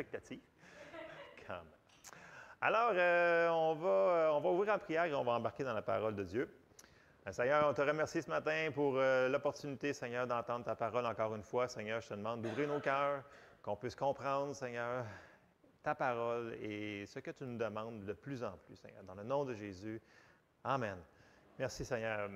expectative. Quand même. Alors, on va ouvrir en prière et on va embarquer dans la parole de Dieu. Seigneur, on te remercie ce matin pour l'opportunité, Seigneur, d'entendre ta parole encore une fois. Seigneur, je te demande d'ouvrir nos cœurs, qu'on puisse comprendre, Seigneur, ta parole et ce que tu nous demandes de plus en plus, Seigneur. Dans le nom de Jésus, Amen. Merci, Seigneur.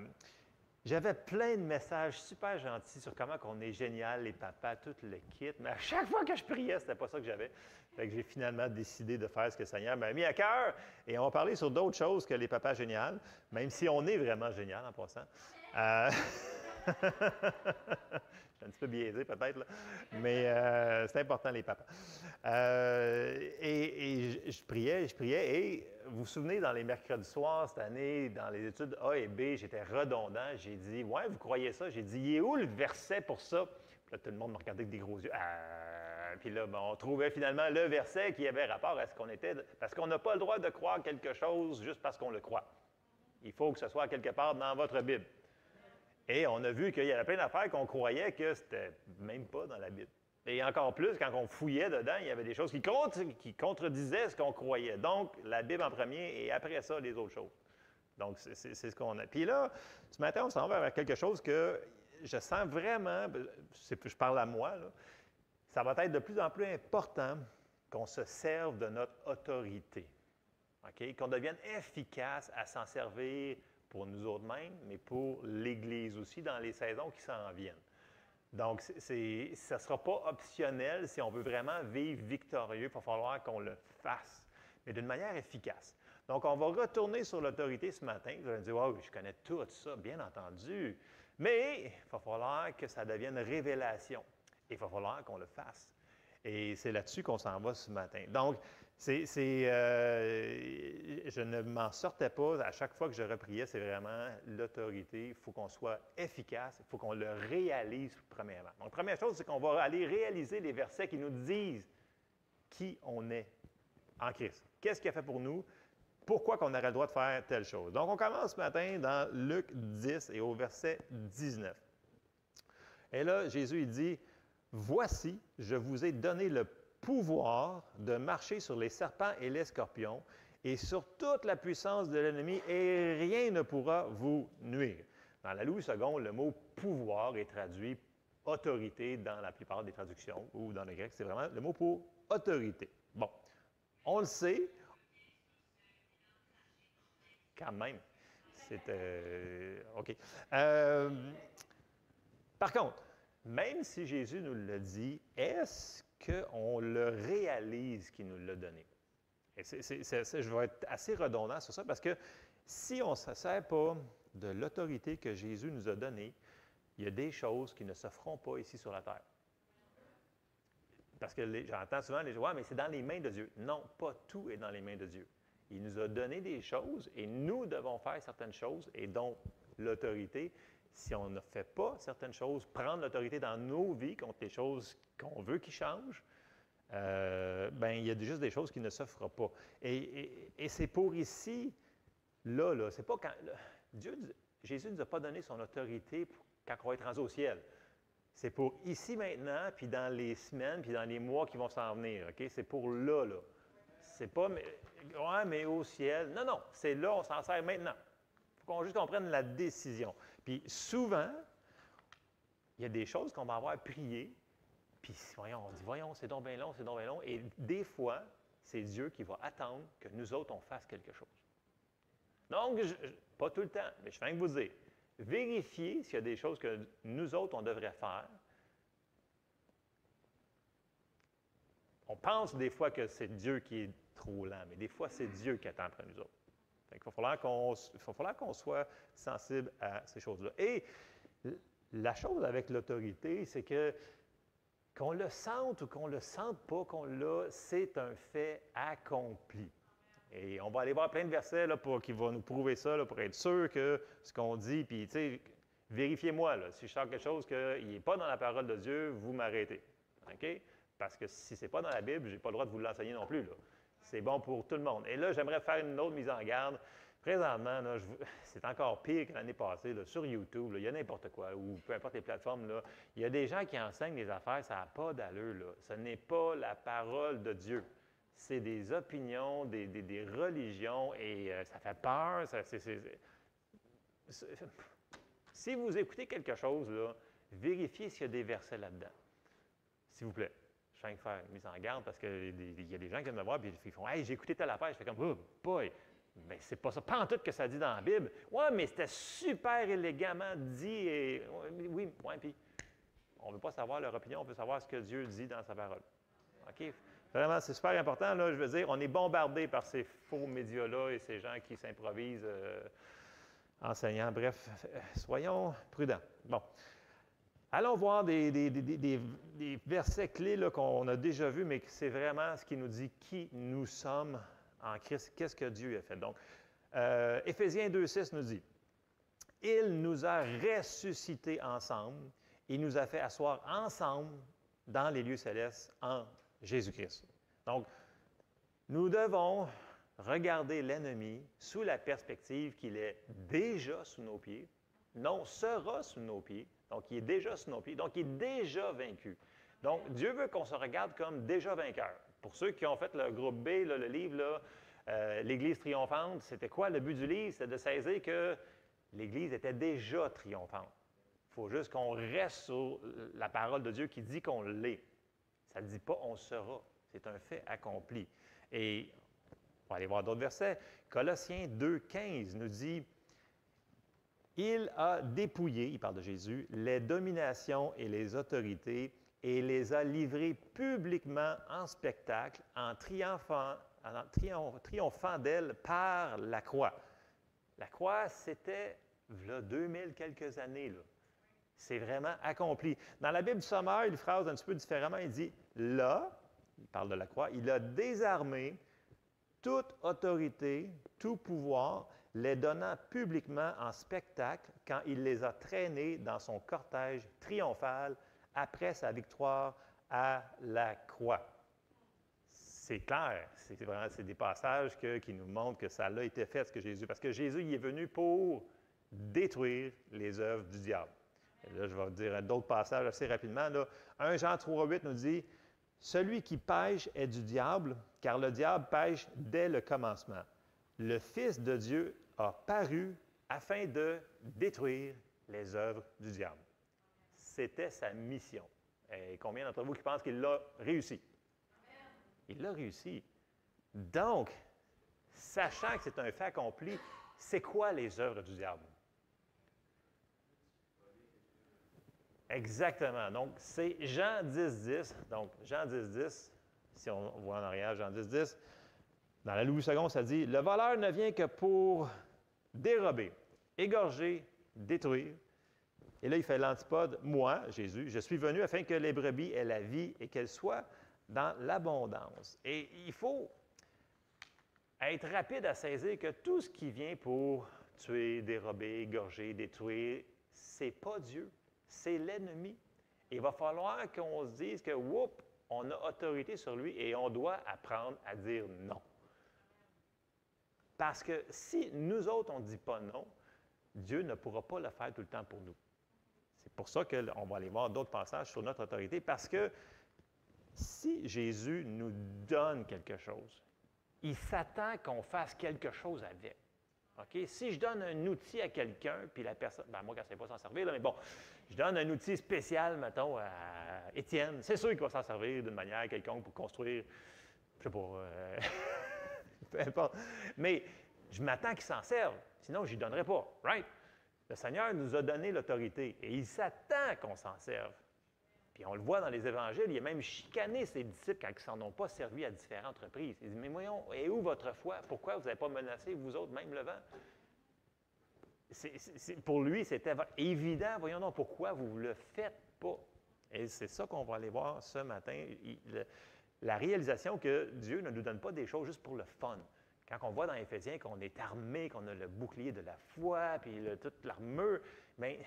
J'avais plein de messages super gentils sur comment on est génial, les papas, tout le kit, mais à chaque fois que je priais, c'était pas ça que j'avais. Fait que j'ai finalement décidé de faire ce que le Seigneur m'a mis à cœur. Et on va parler sur d'autres choses que les papas génial, même si on est vraiment génial en passant. Je suis un petit peu biaisé peut-être, là. Mais c'est important les papas. Je priais, et vous vous souvenez, dans les mercredis soirs cette année, dans les études A et B, j'étais redondant. J'ai dit, ouais, vous croyez ça? J'ai dit, il est où le verset pour ça? Puis là, tout le monde me regardait avec des gros yeux. Puis là, ben, on trouvait finalement le verset qui avait rapport à ce qu'on était. Parce qu'on n'a pas le droit de croire quelque chose juste parce qu'on le croit. Il faut que ce soit quelque part dans votre Bible. Et on a vu qu'il y avait plein d'affaires qu'on croyait que c'était même pas dans la Bible. Et encore plus, quand on fouillait dedans, il y avait des choses qui contredisaient ce qu'on croyait. Donc, la Bible en premier et après ça, les autres choses. Donc, c'est ce qu'on a. Puis là, ce matin, on s'en va vers quelque chose que je sens vraiment, je parle à moi, là, ça va être de plus en plus important qu'on se serve de notre autorité. Okay? Qu'on devienne efficace à s'en servir pour nous autres-mêmes, mais pour l'Église aussi, dans les saisons qui s'en viennent. Donc, ça ne sera pas optionnel si on veut vraiment vivre victorieux. Il va falloir qu'on le fasse, mais d'une manière efficace. Donc, on va retourner sur l'autorité ce matin. Vous allez me dire, wow, je connais tout ça, bien entendu. Mais il va falloir que ça devienne révélation. Et il va falloir qu'on le fasse. Et c'est là-dessus qu'on s'en va ce matin. Donc, je ne m'en sortais pas. À chaque fois que je repriais, c'est vraiment l'autorité. Il faut qu'on soit efficace. Il faut qu'on le réalise premièrement. Donc, première chose, c'est qu'on va aller réaliser les versets qui nous disent qui on est en Christ. Qu'est-ce qu'il a fait pour nous? Pourquoi qu'on aurait le droit de faire telle chose? Donc, on commence ce matin dans Luc 10 et au verset 19. Et là, Jésus, il dit, « Voici, je vous ai donné le pouvoir de marcher sur les serpents et les scorpions et sur toute la puissance de l'ennemi, et rien ne pourra vous nuire. » Dans la Louis II, le mot « pouvoir » est traduit « autorité » dans la plupart des traductions, ou dans le grec, c'est vraiment le mot pour « autorité ». Bon, on le sait, quand même, c'est... OK. Par contre, même si Jésus nous l'a dit, est-ce qu'on le réalise qu'il nous l'a donné? Et je vais être assez redondant sur ça parce que si on ne se sert pas de l'autorité que Jésus nous a donnée, il y a des choses qui ne se feront pas ici sur la terre. Parce que j'entends souvent les gens, ouais, mais c'est dans les mains de Dieu. Non, pas tout est dans les mains de Dieu. Il nous a donné des choses et nous devons faire certaines choses et donc l'autorité. Si on ne fait pas certaines choses, prendre l'autorité dans nos vies contre les choses qu'on veut qui changent, bien, il y a juste des choses qui ne se feront pas. Et c'est pour ici, là, c'est pas quand... Jésus ne nous a pas donné son autorité quand on va être rendu au ciel. C'est pour ici maintenant, puis dans les semaines, puis dans les mois qui vont s'en venir. OK? C'est pour là. C'est pas, mais au ciel. Non, non, c'est là, on s'en sert maintenant. Il faut qu'on juste comprenne la décision. Puis souvent, il y a des choses qu'on va avoir priées, puis voyons, on dit, voyons, c'est donc bien long, c'est donc bien long. Et des fois, c'est Dieu qui va attendre que nous autres, on fasse quelque chose. Donc, pas tout le temps, mais je viens de vous dire, vérifiez s'il y a des choses que nous autres, on devrait faire. On pense des fois que c'est Dieu qui est trop lent, mais des fois, c'est Dieu qui attend après nous autres. Il va falloir qu'on soit sensible à ces choses-là. Et la chose avec l'autorité, c'est que qu'on le sente ou qu'on ne le sente pas, qu'on l'a, c'est un fait accompli. Et on va aller voir plein de versets là, qui vont nous prouver ça, là, pour être sûr que ce qu'on dit, puis tu sais, vérifiez-moi, là, si je sors quelque chose qui n'est pas dans la parole de Dieu, vous m'arrêtez. OK? Parce que si ce n'est pas dans la Bible, je n'ai pas le droit de vous l'enseigner non plus. C'est bon pour tout le monde. Et là, j'aimerais faire une autre mise en garde, présentement, là, c'est encore pire que l'année passée. Là, sur YouTube, là, il y a n'importe quoi, ou peu importe les plateformes, là, il y a des gens qui enseignent des affaires, ça n'a pas d'allure. Là. Ce n'est pas la parole de Dieu. C'est des opinions, des religions, et ça fait peur. Si vous écoutez quelque chose, là, vérifiez s'il y a des versets là-dedans. S'il vous plaît. Je viens de faire une mise en garde parce qu'il y a des gens qui viennent me voir et ils font « Hey, j'ai écouté telle affaire. » Je fais comme « Oh boy! » Mais c'est pas ça. Pas en tout que ça dit dans la Bible. Ouais, mais c'était super élégamment dit. Et, oui, ouais, puis on ne veut pas savoir leur opinion, on veut savoir ce que Dieu dit dans sa parole. OK? Vraiment, c'est super important. Là, je veux dire, on est bombardé par ces faux médias-là et ces gens qui s'improvisent enseignants. Bref, soyons prudents. Bon. Allons voir des versets clés qu'on a déjà vus, mais c'est vraiment ce qui nous dit qui nous sommes en Christ. Qu'est-ce que Dieu a fait? Donc, Éphésiens 2,6 nous dit « Il nous a ressuscités ensemble, il nous a fait asseoir ensemble dans les lieux célestes en Jésus-Christ. » Donc, nous devons regarder l'ennemi sous la perspective qu'il est déjà sous nos pieds, non, sera sous nos pieds. Donc, il est déjà sous nos pieds. Donc, il est déjà vaincu. Donc, Dieu veut qu'on se regarde comme déjà vainqueur. Pour ceux qui ont fait le groupe B, là, le livre, l'Église triomphante, c'était quoi le but du livre? C'était de saisir que l'Église était déjà triomphante. Il faut juste qu'on reste sur la parole de Dieu qui dit qu'on l'est. Ça ne dit pas on sera. C'est un fait accompli. Et on va aller voir d'autres versets. Colossiens 2,15 nous dit « Il a dépouillé, il parle de Jésus, les dominations et les autorités et les a livrées publiquement en spectacle en triomphant d'elle par la croix. » La croix, c'était, là, 2000 quelques années, là. C'est vraiment accompli. Dans la Bible du Sommaire, il phrase un petit peu différemment. Il dit « Là, il parle de la croix, il a désarmé toute autorité, tout pouvoir, les donnant publiquement en spectacle quand il les a traînés dans son cortège triomphal après sa victoire à la croix. » C'est clair, c'est des passages qui nous montrent que ça a été fait, ce que Jésus, parce que Jésus il est venu pour détruire les œuvres du diable. Et là, je vais vous dire d'autres passages assez rapidement. Là. 1 Jean 3,8 nous dit « Celui qui pêche est du diable, car le diable pêche dès le commencement. Le Fils de Dieu a paru afin de détruire les œuvres du diable. » C'était sa mission. Et combien d'entre vous qui pensent qu'il l'a réussi? Il l'a réussi. Donc, sachant que c'est un fait accompli, c'est quoi les œuvres du diable? Exactement. Donc, c'est Jean 10,10. Donc, Jean 10,10, si on voit en arrière, Jean 10,10, dans la Louis II, ça dit « Le voleur ne vient que pour dérober, égorger, détruire. » Et là, il fait l'antipode « Moi, Jésus, je suis venu afin que les brebis aient la vie et qu'elles soient dans l'abondance. » Et il faut être rapide à saisir que tout ce qui vient pour tuer, dérober, égorger, détruire, c'est pas Dieu. C'est l'ennemi. Il va falloir qu'on se dise que, whoop, on a autorité sur lui et on doit apprendre à dire non. Parce que si nous autres, on ne dit pas non, Dieu ne pourra pas le faire tout le temps pour nous. C'est pour ça qu'on va aller voir d'autres passages sur notre autorité, parce que si Jésus nous donne quelque chose, il s'attend qu'on fasse quelque chose avec. Okay? Si je donne un outil à quelqu'un, puis la personne, ben moi, quand je ne sais pas s'en servir, là, mais bon, je donne un outil spécial, mettons, à Étienne, c'est sûr qu'il va s'en servir d'une manière quelconque pour construire, je ne sais pas, peu importe. Mais je m'attends qu'il s'en serve, sinon je n'y donnerai pas, right? Le Seigneur nous a donné l'autorité et il s'attend qu'on s'en serve. Puis on le voit dans les évangiles, il a même chicané ses disciples quand ils ne s'en ont pas servi à différentes reprises. Il dit, mais voyons, et où votre foi? Pourquoi vous n'avez pas menacé, vous autres, même le vent? Pour lui, c'était évident, voyons donc, pourquoi vous ne le faites pas? Et c'est ça qu'on va aller voir ce matin, la réalisation que Dieu ne nous donne pas des choses juste pour le fun. Quand on voit dans Éphésiens qu'on est armé, qu'on a le bouclier de la foi, puis toute l'armure, mais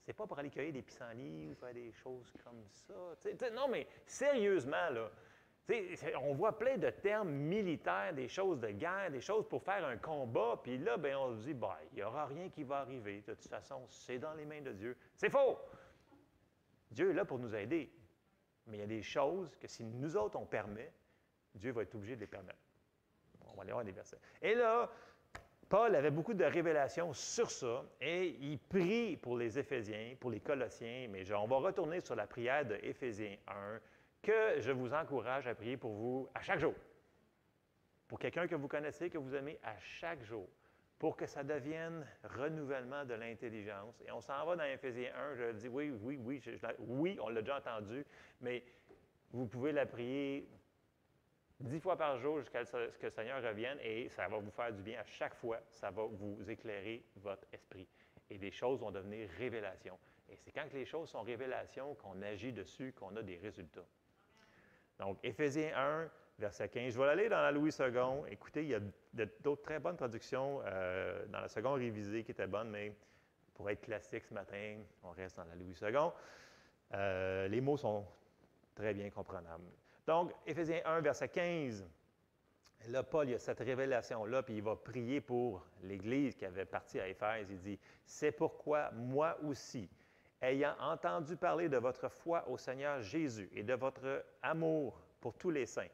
c'est pas pour aller cueillir des pissenlits ou faire des choses comme ça. Non, mais sérieusement, là, On voit plein de termes militaires, des choses de guerre, des choses pour faire un combat, puis là, ben, on se dit, ben, il n'y aura rien qui va arriver. De toute façon, c'est dans les mains de Dieu. C'est faux! Dieu est là pour nous aider. Mais il y a des choses que si nous autres, on permet, Dieu va être obligé de les permettre. On va aller voir des versets. Et là, Paul avait beaucoup de révélations sur ça et il prie pour les Éphésiens, pour les Colossiens, mais on va retourner sur la prière de Éphésiens 1 que je vous encourage à prier pour vous à chaque jour. Pour quelqu'un que vous connaissez, que vous aimez, à chaque jour, pour que ça devienne renouvellement de l'intelligence. Et on s'en va dans Éphésiens 1, je dis oui, oui, on l'a déjà entendu, mais vous pouvez la prier 10 fois par jour jusqu'à ce que le Seigneur revienne et ça va vous faire du bien à chaque fois. Ça va vous éclairer votre esprit. Et les choses vont devenir révélations. Et c'est quand les choses sont révélations qu'on agit dessus, qu'on a des résultats. Donc, Éphésiens 1, verset 15. Je vais aller dans la Louis II. Écoutez, il y a d'autres très bonnes traductions dans la seconde révisée qui étaient bonnes, mais pour être classique ce matin, on reste dans la Louis II. Les mots sont très bien comprenables. Donc, Éphésiens 1, verset 15. Là, Paul, il y a cette révélation-là, puis il va prier pour l'Église qui avait parti à Éphèse. Il dit, « C'est pourquoi moi aussi, ayant entendu parler de votre foi au Seigneur Jésus et de votre amour pour tous les saints,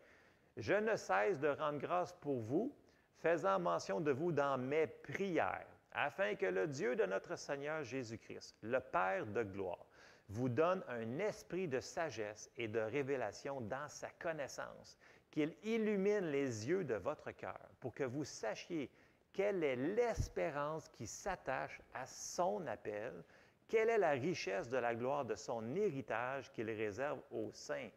je ne cesse de rendre grâce pour vous, faisant mention de vous dans mes prières, afin que le Dieu de notre Seigneur Jésus-Christ, le Père de gloire, vous donne un esprit de sagesse et de révélation dans sa connaissance, qu'il illumine les yeux de votre cœur, pour que vous sachiez quelle est l'espérance qui s'attache à son appel, quelle est la richesse de la gloire de son héritage qu'il réserve aux saints,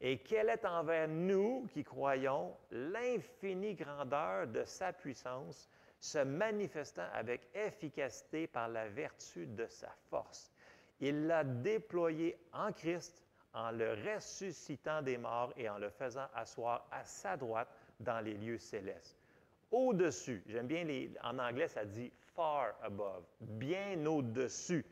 et quelle est envers nous qui croyons l'infinie grandeur de sa puissance, se manifestant avec efficacité par la vertu de sa force. Il l'a déployé en Christ, en le ressuscitant des morts et en le faisant asseoir à sa droite dans les lieux célestes. Au-dessus, j'aime bien, en anglais, ça dit « far above », bien au-dessus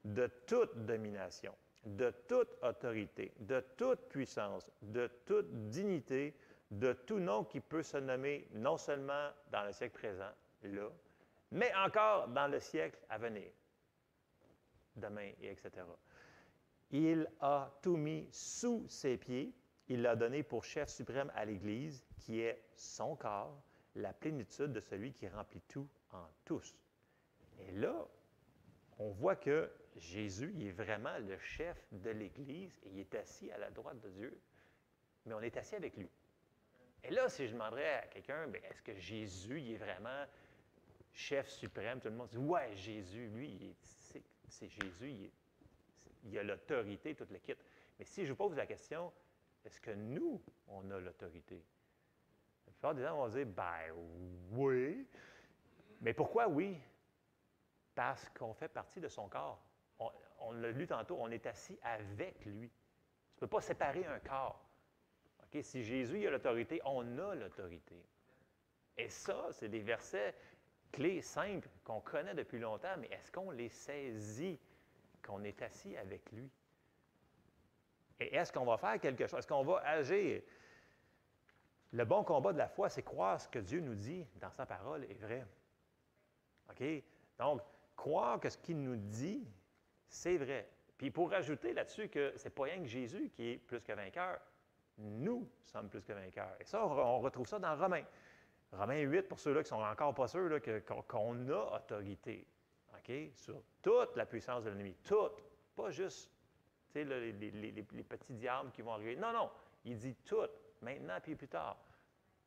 de toute domination, de toute autorité, de toute puissance, de toute dignité, de tout nom qui peut se nommer non seulement dans le siècle présent, là, mais encore dans le siècle à venir. Demain, et etc. Il a tout mis sous ses pieds. Il l'a donné pour chef suprême à l'Église, qui est son corps, la plénitude de celui qui remplit tout en tous. Et là, on voit que Jésus, il est vraiment le chef de l'Église et il est assis à la droite de Dieu, mais on est assis avec lui. Et là, si je demanderais à quelqu'un, est-ce que Jésus, il est vraiment chef suprême? Tout le monde dit, ouais, Jésus, lui, c'est Jésus, il a l'autorité, toute le kit. Mais si je vous pose la question, est-ce que nous, on a l'autorité? La plupart des gens vont dire, oui. Mais pourquoi oui? Parce qu'on fait partie de son corps. On l'a lu tantôt, on est assis avec lui. Tu ne peux pas séparer un corps. Okay? Si Jésus a l'autorité, on a l'autorité. Et ça, c'est des versets clés simples qu'on connaît depuis longtemps, mais est-ce qu'on les saisit, qu'on est assis avec lui? Et est-ce qu'on va faire quelque chose? Est-ce qu'on va agir? Le bon combat de la foi, c'est croire ce que Dieu nous dit dans sa parole est vrai. OK? Donc, croire que ce qu'il nous dit, c'est vrai. Puis pour rajouter là-dessus que ce n'est pas rien que Jésus qui est plus que vainqueur, nous sommes plus que vainqueurs. Et ça, on retrouve ça dans Romains. Romains 8, pour ceux-là qui ne sont encore pas sûrs là, qu'on a autorité, okay, sur toute la puissance de l'ennemi. Toute. Pas juste les petits diables qui vont arriver. Non, non. Il dit toute, maintenant puis plus tard.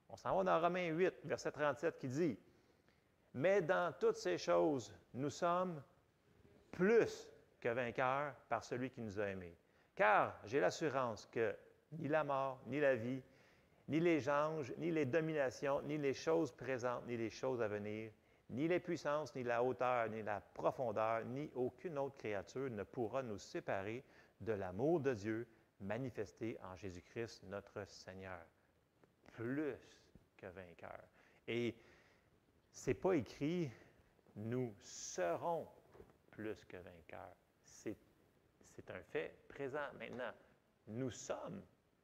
On s'en va dans Romains 8, verset 37, qui dit « Mais dans toutes ces choses, nous sommes plus que vainqueurs par celui qui nous a aimés. Car j'ai l'assurance que ni la mort, ni la vie, ni les anges, ni les dominations, ni les choses présentes, ni les choses à venir, ni les puissances, ni la hauteur, ni la profondeur, ni aucune autre créature ne pourra nous séparer de l'amour de Dieu manifesté en Jésus-Christ, notre Seigneur. » Plus que vainqueur. Et ce n'est pas écrit « nous serons plus que vainqueurs ». C'est un fait présent maintenant. Nous sommes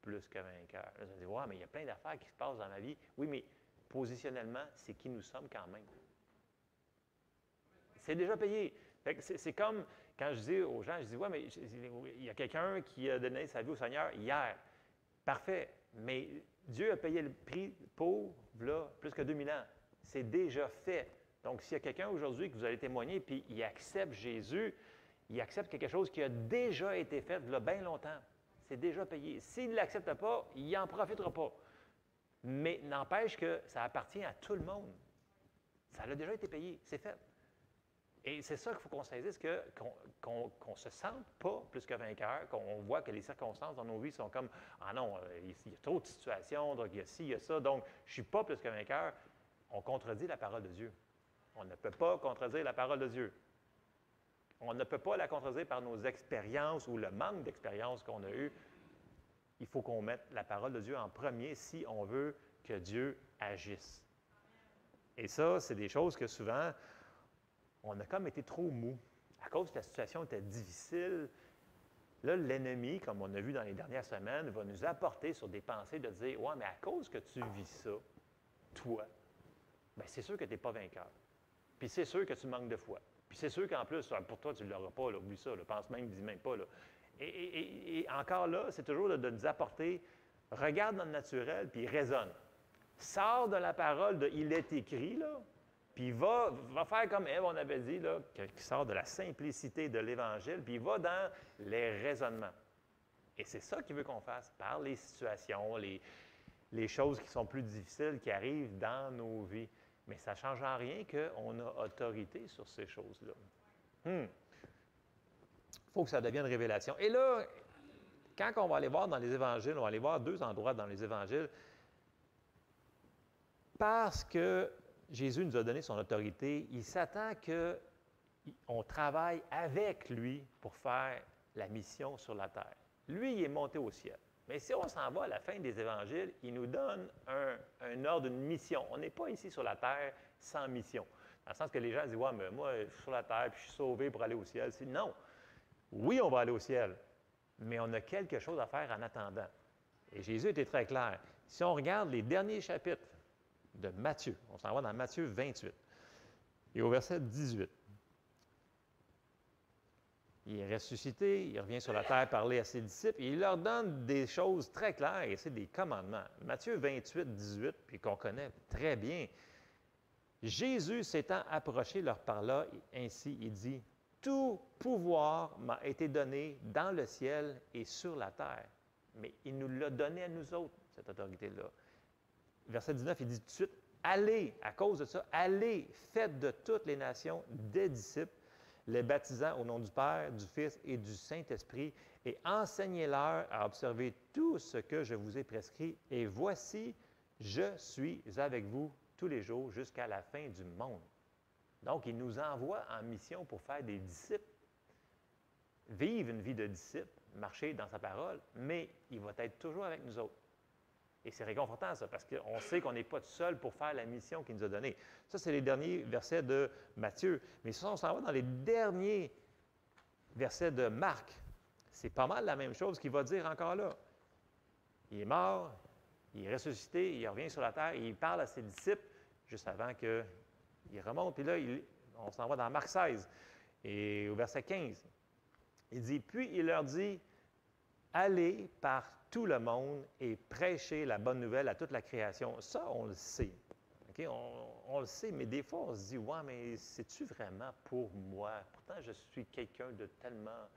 plus que vainqueur. Là, vous allez dire, ouais, mais il y a plein d'affaires qui se passent dans ma vie. Oui, mais positionnellement, c'est qui nous sommes quand même. C'est déjà payé. C'est comme quand je dis aux gens, je dis, ouais, mais il y a quelqu'un qui a donné sa vie au Seigneur hier. Parfait. Mais Dieu a payé le prix pour, là, plus que 2000 ans. C'est déjà fait. Donc, s'il y a quelqu'un aujourd'hui que vous allez témoigner, puis il accepte Jésus, il accepte quelque chose qui a déjà été fait là bien longtemps. C'est déjà payé. S'il ne l'accepte pas, il n'en profitera pas. Mais n'empêche que ça appartient à tout le monde. Ça a déjà été payé. C'est fait. Et c'est ça qu'il faut qu'on saisisse, qu'on ne se sente pas plus que vainqueur, qu'on voit que les circonstances dans nos vies sont comme « Ah non, il y a trop de situations, donc il y a ci, il y a ça, donc je ne suis pas plus que vainqueur ». On contredit la parole de Dieu. On ne peut pas contredire la parole de Dieu. On ne peut pas la contredire par nos expériences ou le manque d'expérience qu'on a eu. Il faut qu'on mette la parole de Dieu en premier si on veut que Dieu agisse. Et ça, c'est des choses que souvent, on a comme été trop mou. À cause que la situation était difficile, là, l'ennemi, comme on a vu dans les dernières semaines, va nous apporter sur des pensées de dire « Ouais, mais à cause que tu vis ça, toi, bien, c'est sûr que tu n'es pas vainqueur. Puis c'est sûr que tu manques de foi. Puis c'est sûr qu'en plus, pour toi, tu ne l'auras pas, là, oublie ça, là, pense même, dis même pas. Là. » Et encore là, c'est toujours de nous apporter, regarde dans le naturel, puis raisonne. Sors de la parole de « il est écrit », là, puis va faire comme Ève, on avait dit, là, qui sort de la simplicité de l'Évangile, puis va dans les raisonnements. Et c'est ça qu'il veut qu'on fasse, par les situations, les choses qui sont plus difficiles qui arrivent dans nos vies. Mais ça ne change en rien qu'on a autorité sur ces choses-là. Il faut que ça devienne révélation. Et là, quand on va aller voir dans les Évangiles, on va aller voir 2 endroits dans les Évangiles, parce que Jésus nous a donné son autorité, il s'attend qu'on travaille avec lui pour faire la mission sur la terre. Lui, il est monté au ciel. Mais si on s'en va à la fin des Évangiles, il nous donne un ordre, une mission. On n'est pas ici sur la terre sans mission. Dans le sens que les gens disent « Ouais, mais moi, je suis sur la terre puis je suis sauvé pour aller au ciel. » Non. Oui, on va aller au ciel, mais on a quelque chose à faire en attendant. Et Jésus était très clair. Si on regarde les derniers chapitres de Matthieu. On s'en va dans Matthieu 28. Et au verset 18. Il est ressuscité, il revient sur la terre parler à ses disciples et il leur donne des choses très claires et c'est des commandements. Matthieu 28, 18, puis qu'on connaît très bien. Jésus s'étant approché leur parla ainsi, il dit « Tout pouvoir m'a été donné dans le ciel et sur la terre. » Mais il nous l'a donné à nous autres, cette autorité-là. Verset 19, il dit tout de suite, « Allez, à cause de ça, allez, faites de toutes les nations des disciples, les baptisant au nom du Père, du Fils et du Saint-Esprit, et enseignez-leur à observer tout ce que je vous ai prescrit. Et voici, je suis avec vous tous les jours jusqu'à la fin du monde. » Donc, il nous envoie en mission pour faire des disciples, vivre une vie de disciple, marcher dans sa parole, mais il va être toujours avec nous autres. Et c'est réconfortant, ça, parce qu'on sait qu'on n'est pas tout seul pour faire la mission qu'il nous a donnée. Ça, c'est les derniers versets de Matthieu. Mais ça, on s'en va dans les derniers versets de Marc. C'est pas mal la même chose qu'il va dire encore là. Il est mort, il est ressuscité, il revient sur la terre, et il parle à ses disciples juste avant qu'il remonte. Puis là, on s'en va dans Marc 16, et au verset 15. Il dit, « Puis il leur dit, allez par tout le monde et prêchez la bonne nouvelle à toute la création. » Ça, on le sait. Okay? On le sait, mais des fois, on se dit, « Ouais, mais c'est-tu vraiment pour moi? Pourtant, je suis quelqu'un de tellement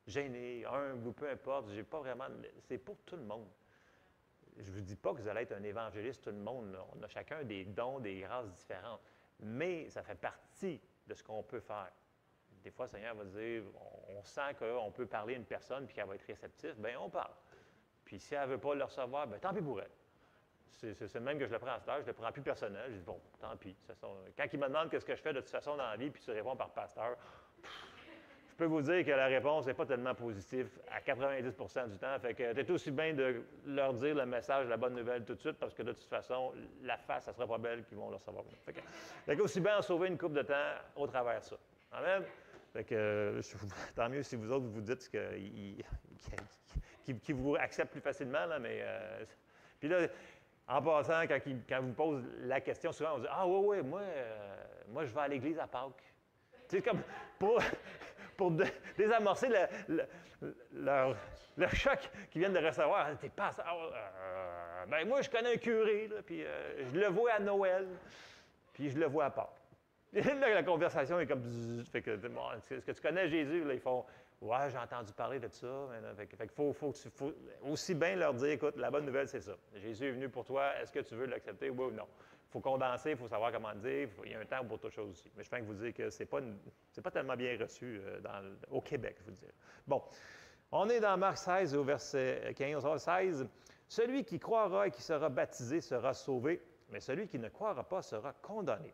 gêné, humble ou peu importe, j'ai pas vraiment... » C'est pour tout le monde. Je ne vous dis pas que vous allez être un évangéliste, tout le monde. Là. On a chacun des dons, des grâces différentes. Mais ça fait partie de ce qu'on peut faire. Des fois, le Seigneur va dire, on sent qu'on peut parler à une personne puis qu'elle va être réceptive, bien, on parle. Puis si elle ne veut pas le recevoir, bien, tant pis pour elle. C'est même que je le prends en stage, je ne le prends plus personnel. Je dis, bon, tant pis. Quand il me demande qu'est-ce que je fais de toute façon dans la vie, puis tu réponds par pasteur, je peux vous dire que la réponse n'est pas tellement positive à 90% du temps. Fait que tu es aussi bien de leur dire le message, la bonne nouvelle tout de suite, parce que de toute façon, la face, ça ne sera pas belle qu'ils vont le recevoir. Fait que aussi bien en sauver une couple de temps au travers de ça. Amen? Fait que, tant mieux si vous autres, vous dites qui vous acceptent plus facilement, là, mais... puis là, en passant, quand vous posez la question, souvent, on dit « Ah oui, moi, je vais à l'église à Pâques. » Tu sais, comme pour désamorcer leur choc qu'ils viennent de recevoir. « T'es pas... ben moi, je connais un curé, là, puis je le vois à Noël, puis je le vois à Pâques. » La conversation est comme... Fait que, bon, est-ce que tu connais Jésus? Là, ils font... Ouais, j'ai entendu parler de ça. Fait qu'il faut aussi bien leur dire, écoute, la bonne nouvelle, c'est ça. Jésus est venu pour toi. Est-ce que tu veux l'accepter, oui ou non? Il faut condenser, il faut savoir comment le dire. Il y a un temps pour toute chose aussi. Mais je viens de vous dire que ce n'est pas tellement bien reçu au Québec, je vous dire. Bon, on est dans Marc 16, au verset 15, 16. « Celui qui croira et qui sera baptisé sera sauvé, mais celui qui ne croira pas sera condamné.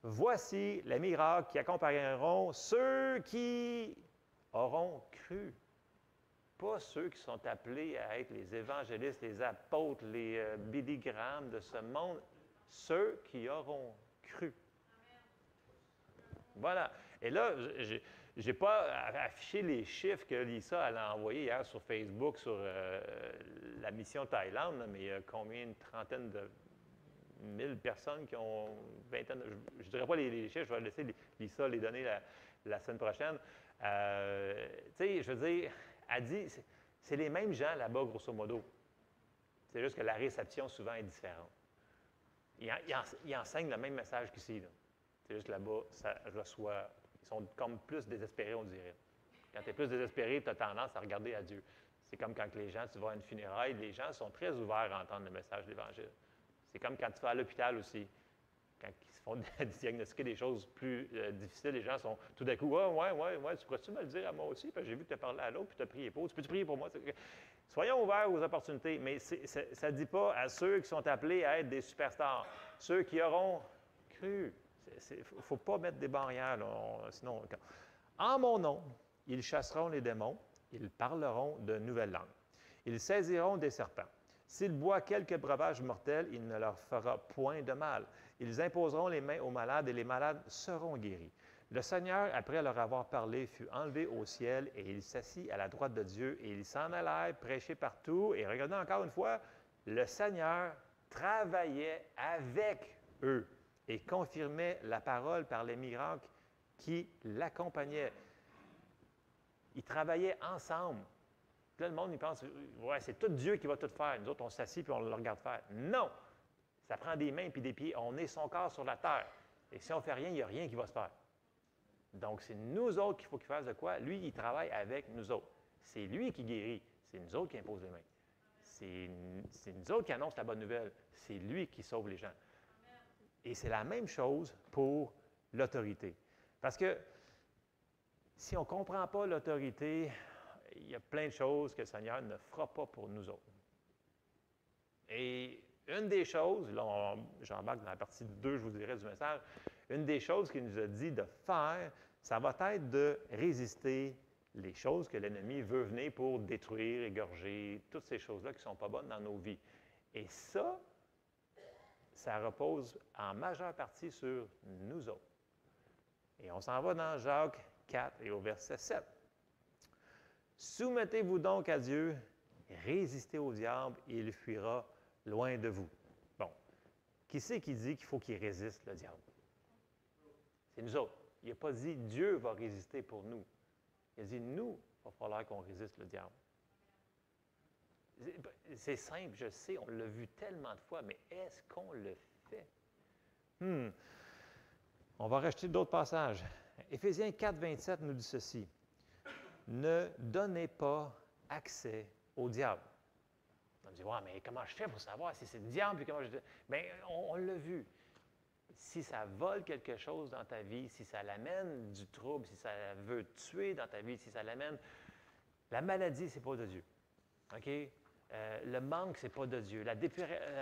Voici les miracles qui accompagneront ceux qui auront cru. » Pas ceux qui sont appelés à être les évangélistes, les apôtres, les Billy Graham de ce monde, ceux qui auront cru. Voilà. Et là, je n'ai pas affiché les chiffres que Lisa a envoyés hier sur Facebook sur la mission Thaïlande, là, mais il y a combien, une trentaine de 1000 personnes qui ont vingtaine, je ne dirais pas les chiffres, je vais laisser Lisa les donner la semaine prochaine. Tu sais, je veux dire, elle dit, c'est les mêmes gens là-bas, grosso modo. C'est juste que la réception, souvent, est différente. Ils enseignent le même message qu'ici. C'est juste que là-bas, ça reçoit... Ils sont comme plus désespérés, on dirait. Quand tu es plus désespéré, tu as tendance à regarder à Dieu. C'est comme quand les gens, tu vas à une funéraille, les gens sont très ouverts à entendre le message de l'Évangile. C'est comme quand tu vas à l'hôpital aussi. Quand ils se font diagnostiquer des choses plus difficiles, les gens sont tout d'un coup, « Ouais, tu pourrais-tu me le dire à moi aussi? Parce que j'ai vu que tu as parlé à l'autre, puis tu as prié pour. Tu peux-tu prier pour moi? » Soyons ouverts aux opportunités, mais ça ne dit pas à ceux qui sont appelés à être des superstars, ceux qui auront cru. Il ne faut pas mettre des barrières, là, sinon... En mon nom, ils chasseront les démons, ils parleront de nouvelles langues. Ils saisiront des serpents. S'ils boivent quelque breuvage mortel, il ne leur fera point de mal. Ils imposeront les mains aux malades et les malades seront guéris. Le Seigneur, après leur avoir parlé, fut enlevé au ciel et il s'assit à la droite de Dieu et ils s'en allèrent prêcher partout. Et regardez encore une fois, le Seigneur travaillait avec eux et confirmait la parole par les miracles qui l'accompagnaient. Ils travaillaient ensemble. Puis là, le monde, il pense, ouais, c'est tout Dieu qui va tout faire. Nous autres, on s'assit puis on le regarde faire. Non! Ça prend des mains puis des pieds. On est son corps sur la terre. Et si on ne fait rien, il n'y a rien qui va se faire. Donc, c'est nous autres qu'il faut qu'il fasse de quoi? Lui, il travaille avec nous autres. C'est lui qui guérit. C'est nous autres qui imposent les mains. C'est nous autres qui annoncent la bonne nouvelle. C'est lui qui sauve les gens. Et c'est la même chose pour l'autorité. Parce que si on ne comprend pas l'autorité, il y a plein de choses que le Seigneur ne fera pas pour nous autres. Et une des choses, là, j'embarque dans la partie 2, je vous dirais, du message, une des choses qu'il nous a dit de faire, ça va être de résister les choses que l'ennemi veut venir pour détruire, égorger, toutes ces choses-là qui ne sont pas bonnes dans nos vies. Et ça repose en majeure partie sur nous autres. Et on s'en va dans Jacques 4 et au verset 7. « Soumettez-vous donc à Dieu, résistez au diable et il fuira loin de vous. » Bon, qui c'est qui dit qu'il faut qu'il résiste, le diable? C'est nous autres. Il n'a pas dit « Dieu va résister pour nous ». Il a dit « Nous, il va falloir qu'on résiste le diable ». C'est simple, je sais, on l'a vu tellement de fois, mais est-ce qu'on le fait? On va rajouter d'autres passages. Éphésiens 4, 27 nous dit ceci. « Ne donnez pas accès au diable. » On dit, « Ouais, mais comment je fais pour savoir si c'est le diable? » Puis comment je... Bien, on l'a vu. Si ça vole quelque chose dans ta vie, si ça l'amène du trouble, si ça veut tuer dans ta vie, si ça l'amène... La maladie, ce n'est pas de Dieu. OK? Le manque, ce n'est pas de Dieu. La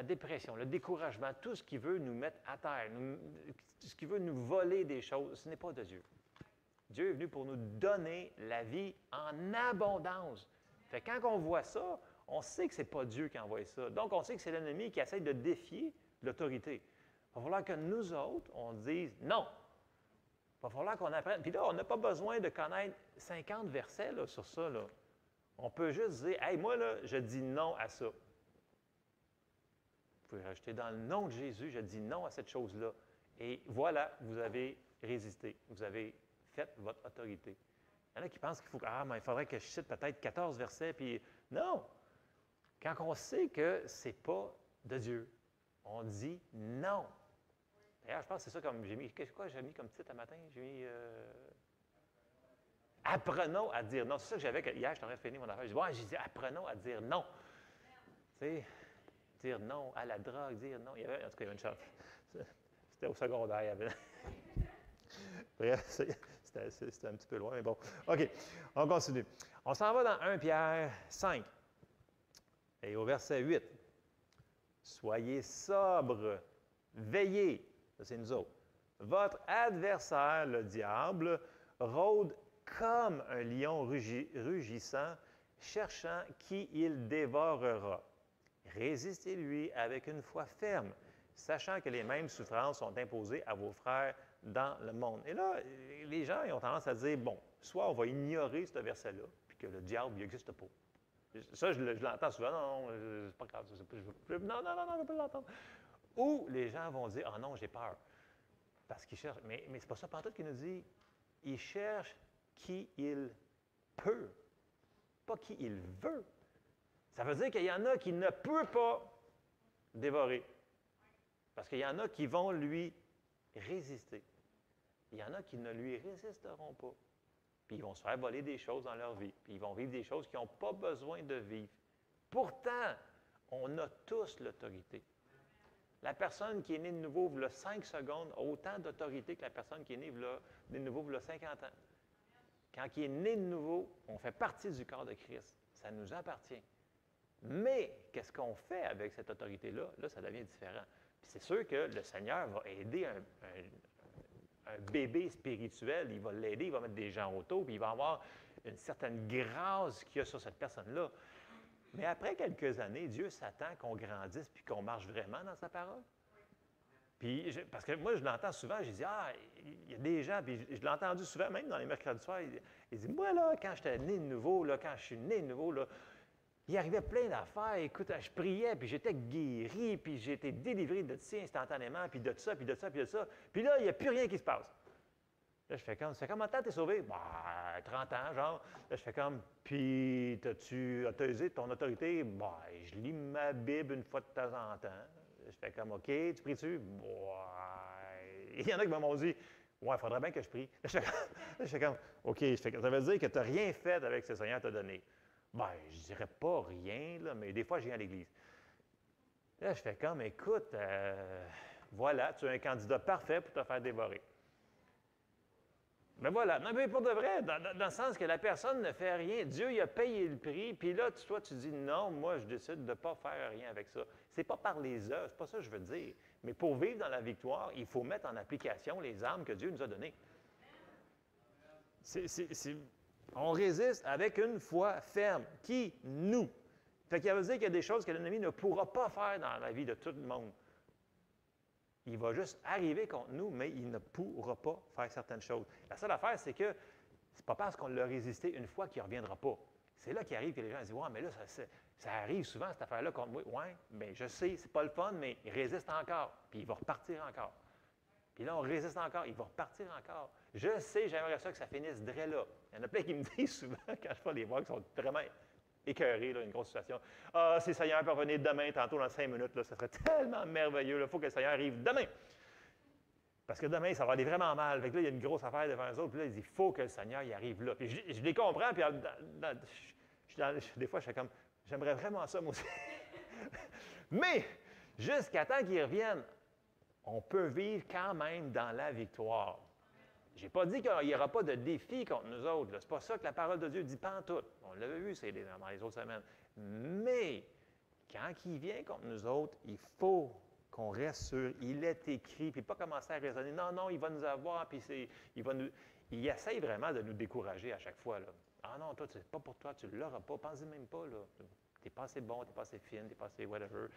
dépression, le découragement, tout ce qui veut nous mettre à terre, tout ce qui veut nous voler des choses, ce n'est pas de Dieu. Dieu est venu pour nous donner la vie en abondance. Fait que quand on voit ça, on sait que ce n'est pas Dieu qui envoie ça. Donc, on sait que c'est l'ennemi qui essaie de défier l'autorité. Il va falloir que nous autres, on dise non. Il va falloir qu'on apprenne. Puis là, on n'a pas besoin de connaître 50 versets là, sur ça. Là. On peut juste dire, hey, moi, là, je dis non à ça. Vous pouvez rajouter dans le nom de Jésus, je dis non à cette chose-là. Et voilà, vous avez résisté. Vous avez fait votre autorité. Il y en a qui pensent qu'il faut, mais il faudrait que je cite peut-être 14 versets, puis non. Quand on sait que ce n'est pas de Dieu, on dit non. D'ailleurs, je pense que c'est ça comme j'ai mis. Qu'est-ce que j'ai mis comme titre un matin? J'ai mis apprenons à dire non. C'est ça que j'avais hier, je t'aurais fini mon affaire. J'ai dit apprenons à dire non. Tu sais, dire non à la drogue, dire non. En tout cas, il y avait une chance. C'était au secondaire. Il y avait... Bref, c'était un petit peu loin, mais bon. OK, on continue. On s'en va dans 1 Pierre 5. Et au verset 8. Soyez sobres, veillez. Ça, c'est nous autres. Votre adversaire, le diable, rôde comme un lion rugissant, cherchant qui il dévorera. Résistez-lui avec une foi ferme, sachant que les mêmes souffrances sont imposées à vos frères dans le monde. Et là, les gens ils ont tendance à dire, bon, soit on va ignorer ce verset-là, puis que le diable n'existe pas. Ça, je l'entends souvent, non, c'est pas grave, non, je ne veux pas l'entendre. Ou les gens vont dire, ah non, j'ai peur. Parce qu'ils cherchent, mais c'est pas ça pantoute qui nous dit, il cherche qui il peut, pas qui il veut. Ça veut dire qu'il y en a qui ne peut pas dévorer. Parce qu'il y en a qui vont lui résister. Il y en a qui ne lui résisteront pas. Puis ils vont se faire voler des choses dans leur vie. Puis ils vont vivre des choses qu'ils n'ont pas besoin de vivre. Pourtant, on a tous l'autorité. La personne qui est née de nouveau, il y a 5 secondes, a autant d'autorité que la personne qui est née de nouveau, il y a 50 ans. Quand il est né de nouveau, on fait partie du corps de Christ. Ça nous appartient. Mais qu'est-ce qu'on fait avec cette autorité-là? Là, ça devient différent. Puis c'est sûr que le Seigneur va aider un bébé spirituel, il va l'aider, il va mettre des gens autour, puis il va avoir une certaine grâce qu'il y a sur cette personne-là. Mais après quelques années, Dieu s'attend qu'on grandisse puis qu'on marche vraiment dans sa parole. Puis, parce que moi, je l'entends souvent, je dis, il y a des gens, puis je l'ai entendu souvent, même dans les mercredis soirs, il dit, moi, là, quand j'étais né de nouveau, là, quand je suis né de nouveau, là, il arrivait plein d'affaires. Écoute, je priais, puis j'étais guéri, puis j'ai été délivré de ça instantanément, puis de ça, puis de ça, puis de ça. Puis là, il n'y a plus rien qui se passe. Là, je fais comme, ça fait combien de temps t'es sauvé? 30 ans, genre. Là, je fais comme, puis t'as-tu autorisé ton autorité? Je lis ma Bible une fois de temps en temps. Je fais comme, OK, tu pries-tu? Il y en a qui m'ont dit, ouais, il faudrait bien que je prie. Là, je fais comme, OK, ça veut dire que tu n'as rien fait avec ce que le Seigneur t'a donné. Je ne dirais pas rien, là, mais des fois, je viens à l'Église. Là, je fais comme, écoute, voilà, tu es un candidat parfait pour te faire dévorer. Mais voilà, non, mais pour de vrai, dans le sens que la personne ne fait rien, Dieu il a payé le prix, puis là, toi, tu dis non, moi, je décide de ne pas faire rien avec ça. C'est pas par les œuvres, c'est pas ça que je veux dire. Mais pour vivre dans la victoire, il faut mettre en application les armes que Dieu nous a données. On résiste avec une foi ferme. Qui? Nous. Fait qu'il veut dire qu'il y a des choses que l'ennemi ne pourra pas faire dans la vie de tout le monde. Il va juste arriver contre nous, mais il ne pourra pas faire certaines choses. La seule affaire, c'est que c'est pas parce qu'on l'a résisté une fois qu'il ne reviendra pas. C'est là qu'il arrive que les gens disent « Ouais, mais là, ça arrive souvent, cette affaire-là, contre moi. Ouais, bien, je sais, c'est pas le fun, mais il résiste encore, puis il va repartir encore. Puis là, on résiste encore, il va repartir encore. Je sais, j'aimerais ça que ça finisse dès là. Il y en a plein qui me disent souvent, quand je fais les voir, qui sont vraiment écœurés, là, une grosse situation. Ah, si le Seigneur peut revenir demain, tantôt dans 5 minutes, là, ça serait tellement merveilleux. Il faut que le Seigneur arrive demain. Parce que demain, ça va aller vraiment mal. Fait que là, il y a une grosse affaire devant eux autres. Puis là, il dit, il faut que le Seigneur y arrive là. Puis je les comprends. Puis des fois, je fais comme, j'aimerais vraiment ça, moi aussi. Mais, jusqu'à temps qu'ils reviennent, on peut vivre quand même dans la victoire. Je n'ai pas dit qu'il n'y aura pas de défi contre nous autres. Ce n'est pas ça que la parole de Dieu dit pantoute. On l'avait vu dans les autres semaines. Mais, quand il vient contre nous autres, il faut qu'on reste sûr. Il est écrit, puis pas commencer à raisonner. Non, il va nous avoir, puis il essaye vraiment de nous décourager à chaque fois. Là. Ah non, toi, c'est pas pour toi, tu ne l'auras pas. Pense-y même pas. Tu n'es pas assez bon, tu n'es pas assez fine, tu n'es pas assez whatever.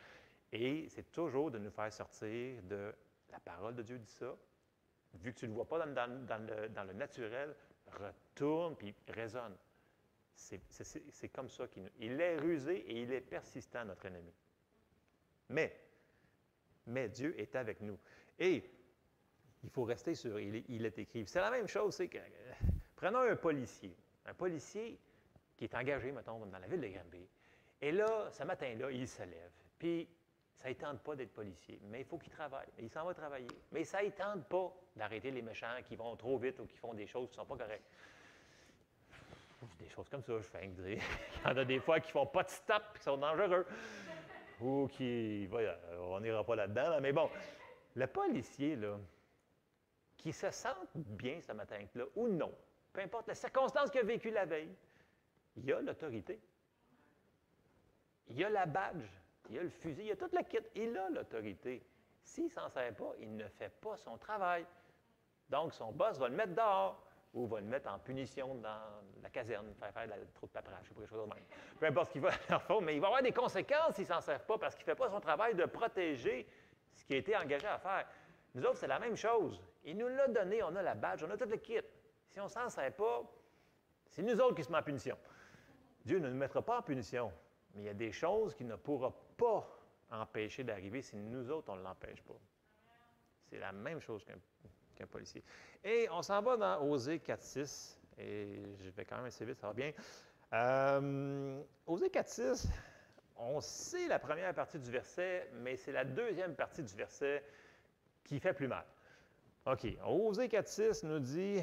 Et c'est toujours de nous faire sortir de la parole de Dieu dit ça. Vu que tu ne le vois pas dans le naturel, retourne puis raisonne. C'est comme ça qu'il nous... Il est rusé et il est persistant, notre ennemi. Mais Dieu est avec nous. Et il faut rester sur il est écrit. C'est la même chose, c'est que prenons un policier. Un policier qui est engagé, mettons, dans la ville de Granby. Et là, ce matin-là, il se lève. Puis, ça ne tente pas d'être policier, mais il faut qu'il travaille. Il s'en va travailler. Mais ça ne tente pas d'arrêter les méchants qui vont trop vite ou qui font des choses qui ne sont pas correctes. Des choses comme ça, je fais dire. Il y en a des fois qui ne font pas de stop et qui sont dangereux. Ou qui... on n'ira pas là-dedans, là, mais bon. Le policier, là, qui se sent bien ce matin-là, ou non, peu importe la circonstance qu'il a vécue la veille, il a l'autorité. Il a la badge, il a le fusil, il a tout le kit. Il a l'autorité. S'il ne s'en sert pas, il ne fait pas son travail. Donc, son boss va le mettre dehors ou va le mettre en punition dans la caserne, faire trop de paperasse, ou quelque chose de même. Peu importe ce qu'il va faire, mais il va avoir des conséquences s'il ne s'en sert pas parce qu'il ne fait pas son travail de protéger ce qui a été engagé à faire. Nous autres, c'est la même chose. Il nous l'a donné, on a la badge, on a tout le kit. Si on ne s'en sert pas, c'est nous autres qui se met en punition. Dieu ne nous mettra pas en punition, mais il y a des choses qu'il ne pourra pas empêcher d'arriver si nous autres, on ne l'empêche pas. C'est la même chose qu'un policier. Et on s'en va dans Osée 4.6, et je vais quand même assez vite, ça va bien. Osée 4.6, on sait la première partie du verset, mais c'est la deuxième partie du verset qui fait plus mal. OK, Osée 4.6 nous dit,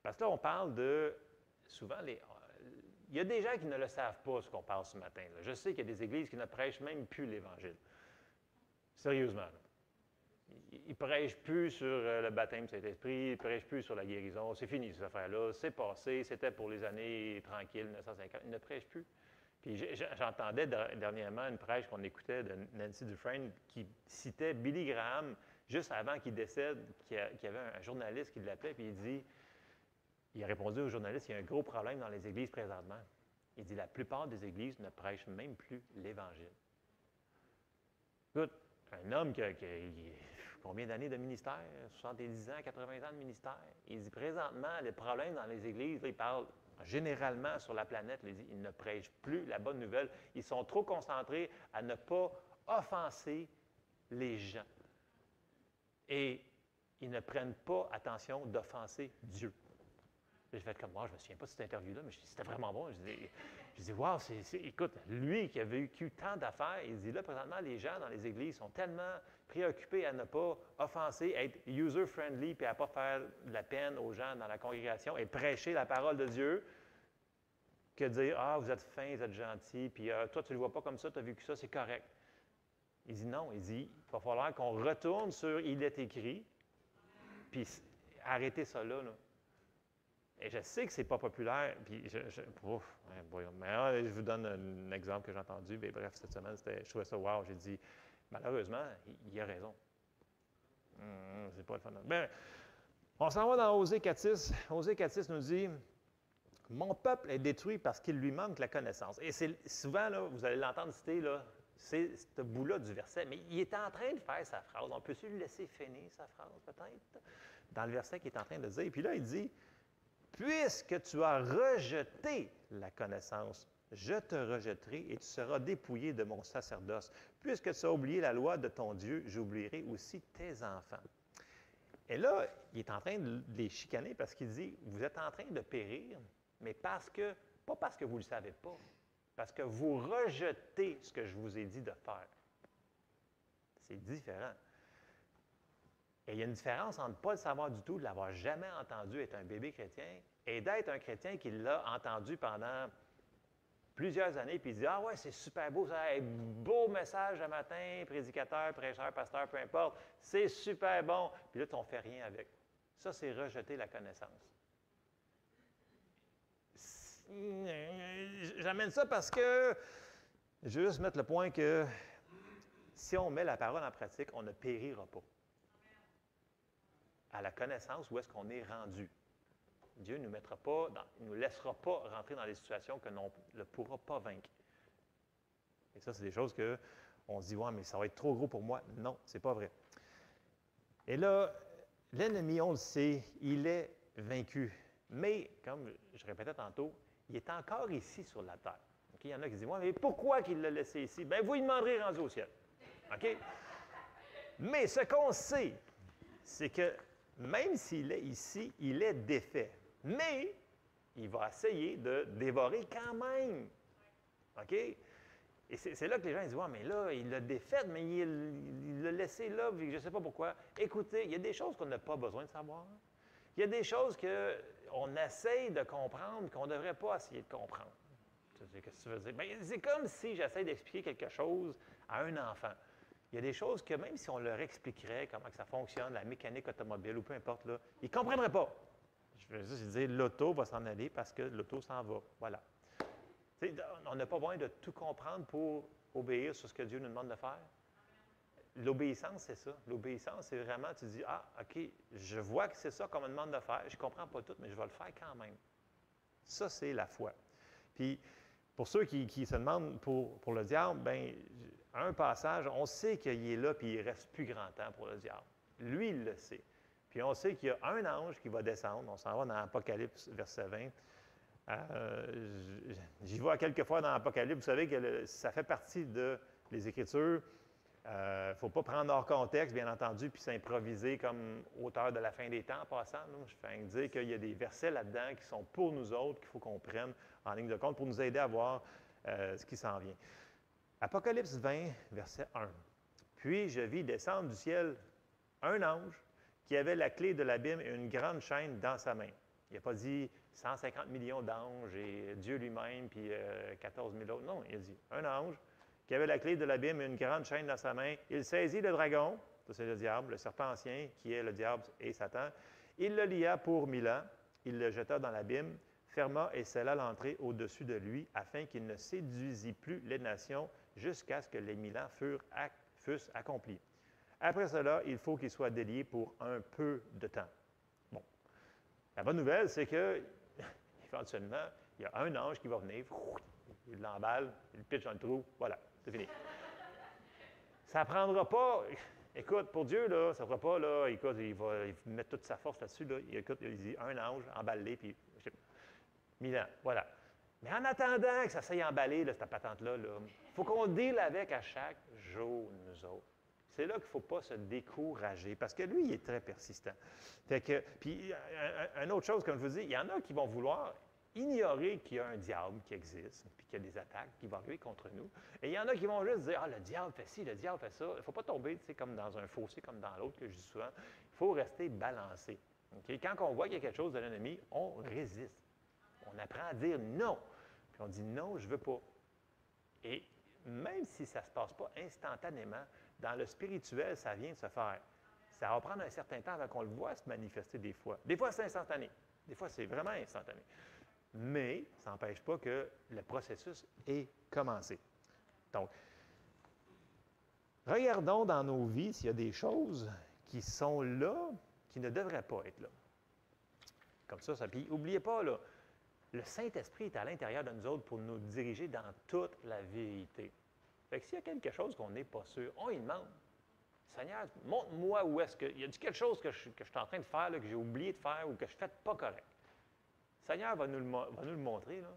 parce que là, on parle de, souvent, il y a des gens qui ne le savent pas, ce qu'on parle ce matin. Là. Je sais qu'il y a des églises qui ne prêchent même plus l'Évangile. Sérieusement. Ils ne prêchent plus sur le baptême de Saint-Esprit, ils ne prêchent plus sur la guérison. C'est fini, cette affaire-là. C'est passé, c'était pour les années tranquilles, 1950. Ils ne prêchent plus. Puis j'entendais dernièrement une prêche qu'on écoutait de Nancy Dufresne qui citait Billy Graham, juste avant qu'il décède, qu'il y avait un journaliste qui l'appelait, puis il a répondu au journaliste, il y a un gros problème dans les églises présentement. Il dit, la plupart des églises ne prêchent même plus l'Évangile. Écoute, un homme qui a combien d'années de ministère? 70 ans, 80 ans de ministère. Il dit, présentement, les problèmes dans les églises, là, il parle généralement sur la planète, ils ne prêchent plus la bonne nouvelle. Ils sont trop concentrés à ne pas offenser les gens. Et ils ne prennent pas attention d'offenser Dieu. J'ai fait comme moi, je ne me souviens pas de cette interview-là, mais c'était vraiment bon. Je dis, wow, écoute, lui qui a vécu tant d'affaires, il dit là, présentement, les gens dans les églises sont tellement préoccupés à ne pas offenser, être user-friendly, puis à ne pas faire de la peine aux gens dans la congrégation et prêcher la parole de Dieu, que de dire, ah, vous êtes fin, vous êtes gentil, puis toi, tu ne le vois pas comme ça, tu as vécu ça, c'est correct. Il dit non, il dit, il va falloir qu'on retourne sur il est écrit, puis arrêtez ça là. Et je sais que ce n'est pas populaire, puis je vous donne un exemple que j'ai entendu, mais bref, cette semaine, je trouvais ça wow, j'ai dit, malheureusement, il a raison. C'est pas le fun. Bien, on s'en va dans Osée 4.6. Osée 4.6 nous dit, « Mon peuple est détruit parce qu'il lui manque la connaissance. » Et c'est souvent, là, vous allez l'entendre citer, là, c'est ce bout-là du verset, mais il est en train de faire sa phrase. On peut-tu lui laisser finir sa phrase, peut-être, dans le verset qu'il est en train de dire. Puis là, il dit, « Puisque tu as rejeté la connaissance, je te rejetterai et tu seras dépouillé de mon sacerdoce. Puisque tu as oublié la loi de ton Dieu, j'oublierai aussi tes enfants. » Et là, il est en train de les chicaner parce qu'il dit, « Vous êtes en train de périr, mais pas parce que vous ne le savez pas, parce que vous rejetez ce que je vous ai dit de faire. » C'est différent. Et il y a une différence entre ne pas le savoir du tout, de ne l'avoir jamais entendu être un bébé chrétien, et d'être un chrétien qui l'a entendu pendant plusieurs années, puis il dit « Ah ouais, c'est super beau, ça, beau message le matin, prédicateur, prêcheur, pasteur, peu importe, c'est super bon. » Puis là, tu n'en fais rien avec. Ça, c'est rejeter la connaissance. J'amène ça parce que je veux juste mettre le point que si on met la parole en pratique, on ne périra pas. À la connaissance, où est-ce qu'on est rendu? Dieu ne nous laissera pas rentrer dans des situations que l'on ne pourra pas vaincre. Et ça, c'est des choses qu'on se dit, ouais, mais ça va être trop gros pour moi. Non, ce n'est pas vrai. Et là, l'ennemi, on le sait, il est vaincu. Mais, comme je répétais tantôt, il est encore ici sur la terre. Okay? Il y en a qui disent, ouais, mais pourquoi qu'il l'a laissé ici? Bien, vous lui demanderez rendu au ciel. OK? Mais ce qu'on sait, c'est que même s'il est ici, il est défait. Mais il va essayer de dévorer quand même. OK? Et c'est là que les gens disent, ouais, mais là, il l'a défaite, mais il l'a laissé là, je ne sais pas pourquoi. Écoutez, il y a des choses qu'on n'a pas besoin de savoir. Il y a des choses qu'on essaye de comprendre qu'on ne devrait pas essayer de comprendre. Qu'est-ce que tu veux dire? Bien, c'est comme si j'essaie d'expliquer quelque chose à un enfant. Il y a des choses que même si on leur expliquerait comment que ça fonctionne, la mécanique automobile ou peu importe, là, ils ne comprendraient pas. Je veux juste dire, l'auto va s'en aller parce que l'auto s'en va. Voilà. T'sais, on n'a pas besoin de tout comprendre pour obéir sur ce que Dieu nous demande de faire. L'obéissance, c'est ça. L'obéissance, c'est vraiment, tu dis, ah, OK, je vois que c'est ça qu'on me demande de faire. Je ne comprends pas tout, mais je vais le faire quand même. Ça, c'est la foi. Puis, pour ceux qui se demandent pour le diable, bien, un passage, on sait qu'il est là, puis il ne reste plus grand temps pour le diable. Lui, il le sait. Puis, on sait qu'il y a un ange qui va descendre. On s'en va dans Apocalypse, verset 20. J'y vois quelques fois dans l'Apocalypse. Vous savez que ça fait partie des Écritures. Il ne faut pas prendre hors contexte, bien entendu, puis s'improviser comme auteur de la fin des temps en passant. Là. Je fais dire qu'il y a des versets là-dedans qui sont pour nous autres, qu'il faut qu'on prenne en ligne de compte pour nous aider à voir ce qui s'en vient. Apocalypse 20, verset 1. Puis je vis descendre du ciel un ange qui avait la clé de l'abîme et une grande chaîne dans sa main. Il n'a pas dit 150 millions d'anges et Dieu lui-même, puis 14 000 autres. Non, il a dit un ange qui avait la clé de l'abîme et une grande chaîne dans sa main. Il saisit le dragon, ça c'est le diable, le serpent ancien, qui est le diable et Satan. Il le lia pour 1000 ans, il le jeta dans l'abîme, ferma et scella l'entrée au-dessus de lui, afin qu'il ne séduisit plus les nations jusqu'à ce que les 1000 ans fussent accomplis. Après cela, il faut qu'il soit délié pour un peu de temps. Bon. La bonne nouvelle, c'est que, éventuellement, il y a un ange qui va venir, il l'emballe, il le pitche dans le trou, voilà, c'est fini. Ça ne prendra pas, écoute, pour Dieu, là, ça ne fera pas, là, écoute, il va mettre toute sa force là-dessus, là, écoute, il dit un ange, emballe-les, puis 1000 ans, voilà. Mais en attendant que ça s'aille emballer, là, cette patente-là, il faut qu'on deal avec à chaque jour, nous autres. C'est là qu'il ne faut pas se décourager, parce que lui, il est très persistant. Fait que, puis, une autre chose, comme je vous dis, il y en a qui vont vouloir ignorer qu'il y a un diable qui existe, puis qu'il y a des attaques qui vont arriver contre nous. Et il y en a qui vont juste dire, ah, le diable fait ci, le diable fait ça. Il ne faut pas tomber, tu sais, comme dans un fossé, comme dans l'autre, que je dis souvent. Il faut rester balancé. Okay? Quand on voit qu'il y a quelque chose de l'ennemi, on résiste. On apprend à dire non. Puis on dit non, je ne veux pas. Et même si ça ne se passe pas instantanément, dans le spirituel, ça vient de se faire. Ça va prendre un certain temps avant qu'on le voit se manifester des fois. Des fois, c'est instantané. Des fois, c'est vraiment instantané. Mais ça n'empêche pas que le processus est commencé. Donc, regardons dans nos vies s'il y a des choses qui sont là, qui ne devraient pas être là. Comme ça. Puis, n'oubliez pas, là, le Saint-Esprit est à l'intérieur de nous autres pour nous diriger dans toute la vérité. Fait que s'il y a quelque chose qu'on n'est pas sûr, on lui demande. Seigneur, montre-moi où est-ce que. Y a-t-il quelque chose que je suis en train de faire, là, que j'ai oublié de faire ou que je ne fais pas correct? Seigneur va nous le montrer. Là.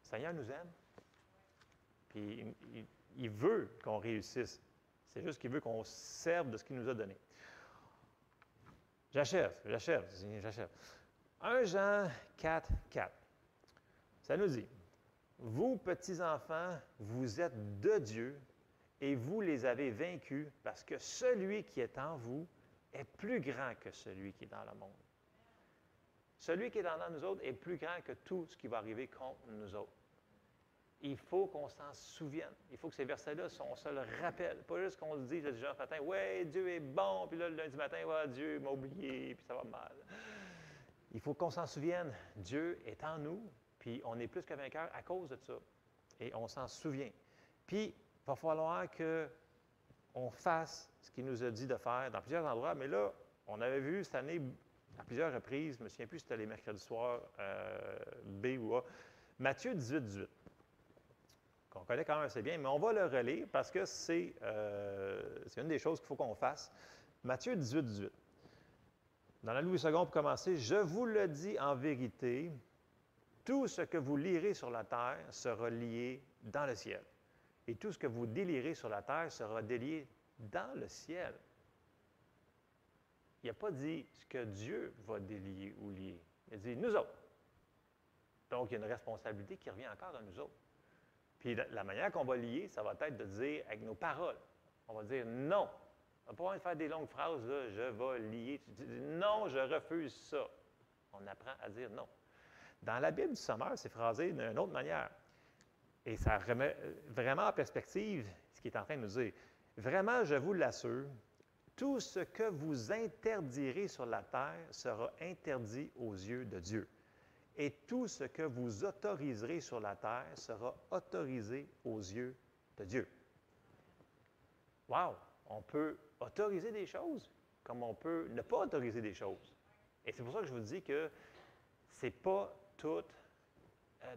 Seigneur nous aime. Puis il veut qu'on réussisse. C'est juste qu'il veut qu'on serve de ce qu'il nous a donné. J'achève. 1 Jean 4, 4. Ça nous dit, vous, petits-enfants, vous êtes de Dieu et vous les avez vaincus parce que celui qui est en vous est plus grand que celui qui est dans le monde. Celui qui est dans nous autres est plus grand que tout ce qui va arriver contre nous autres. Il faut qu'on s'en souvienne. Il faut que ces versets-là, on se le rappelle. Pas juste qu'on se dise le dimanche matin, « Ouais, Dieu est bon », puis là, le lundi matin, « Ouais, Dieu m'a oublié, puis ça va mal. » Il faut qu'on s'en souvienne. Dieu est en nous, puis on est plus que vainqueurs à cause de ça. Et on s'en souvient. Puis, il va falloir qu'on fasse ce qu'il nous a dit de faire dans plusieurs endroits. Mais là, on avait vu cette année, à plusieurs reprises, je ne me souviens plus si c'était les mercredis soirs, B ou A, Matthieu 18, 18. Qu'on connaît quand même assez bien, mais on va le relire parce que c'est une des choses qu'il faut qu'on fasse. Matthieu 18, 18. Dans la Louis II, pour commencer, « Je vous le dis en vérité, Tout ce que vous lirez sur la terre sera lié dans le ciel. Et tout ce que vous délierez sur la terre sera délié dans le ciel. Il n'a pas dit ce que Dieu va délier ou lier. Il a dit nous autres. Donc, il y a une responsabilité qui revient encore à nous autres. Puis la manière qu'on va lier, ça va être de dire avec nos paroles. On va dire non. On ne va pas faire des longues phrases, là, je vais lier. Non, je refuse ça. On apprend à dire non. Dans la Bible du Sommeur, c'est phrasé d'une autre manière. Et ça remet vraiment en perspective ce qu'il est en train de nous dire. Vraiment, je vous l'assure, tout ce que vous interdirez sur la terre sera interdit aux yeux de Dieu. Et tout ce que vous autoriserez sur la terre sera autorisé aux yeux de Dieu. Wow! On peut autoriser des choses comme on peut ne pas autoriser des choses. Et c'est pour ça que je vous dis que ce n'est pas tout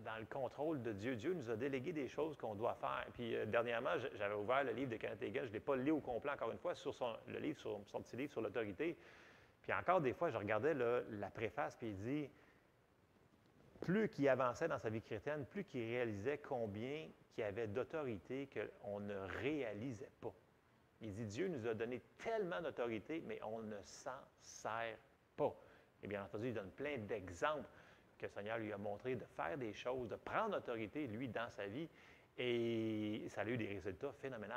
dans le contrôle de Dieu. Dieu nous a délégué des choses qu'on doit faire. Puis dernièrement, j'avais ouvert le livre de Kenneth Hagin. Je ne l'ai pas lu au complet encore une fois, sur son petit livre sur l'autorité. Puis encore des fois, je regardais la préface, puis il dit, plus qu'il avançait dans sa vie chrétienne, plus qu'il réalisait combien il y avait d'autorité qu'on ne réalisait pas. Il dit, Dieu nous a donné tellement d'autorité, mais on ne s'en sert pas. Et bien entendu, il donne plein d'exemples que le Seigneur lui a montré de faire des choses, de prendre autorité, lui, dans sa vie, et ça a eu des résultats phénoménaux.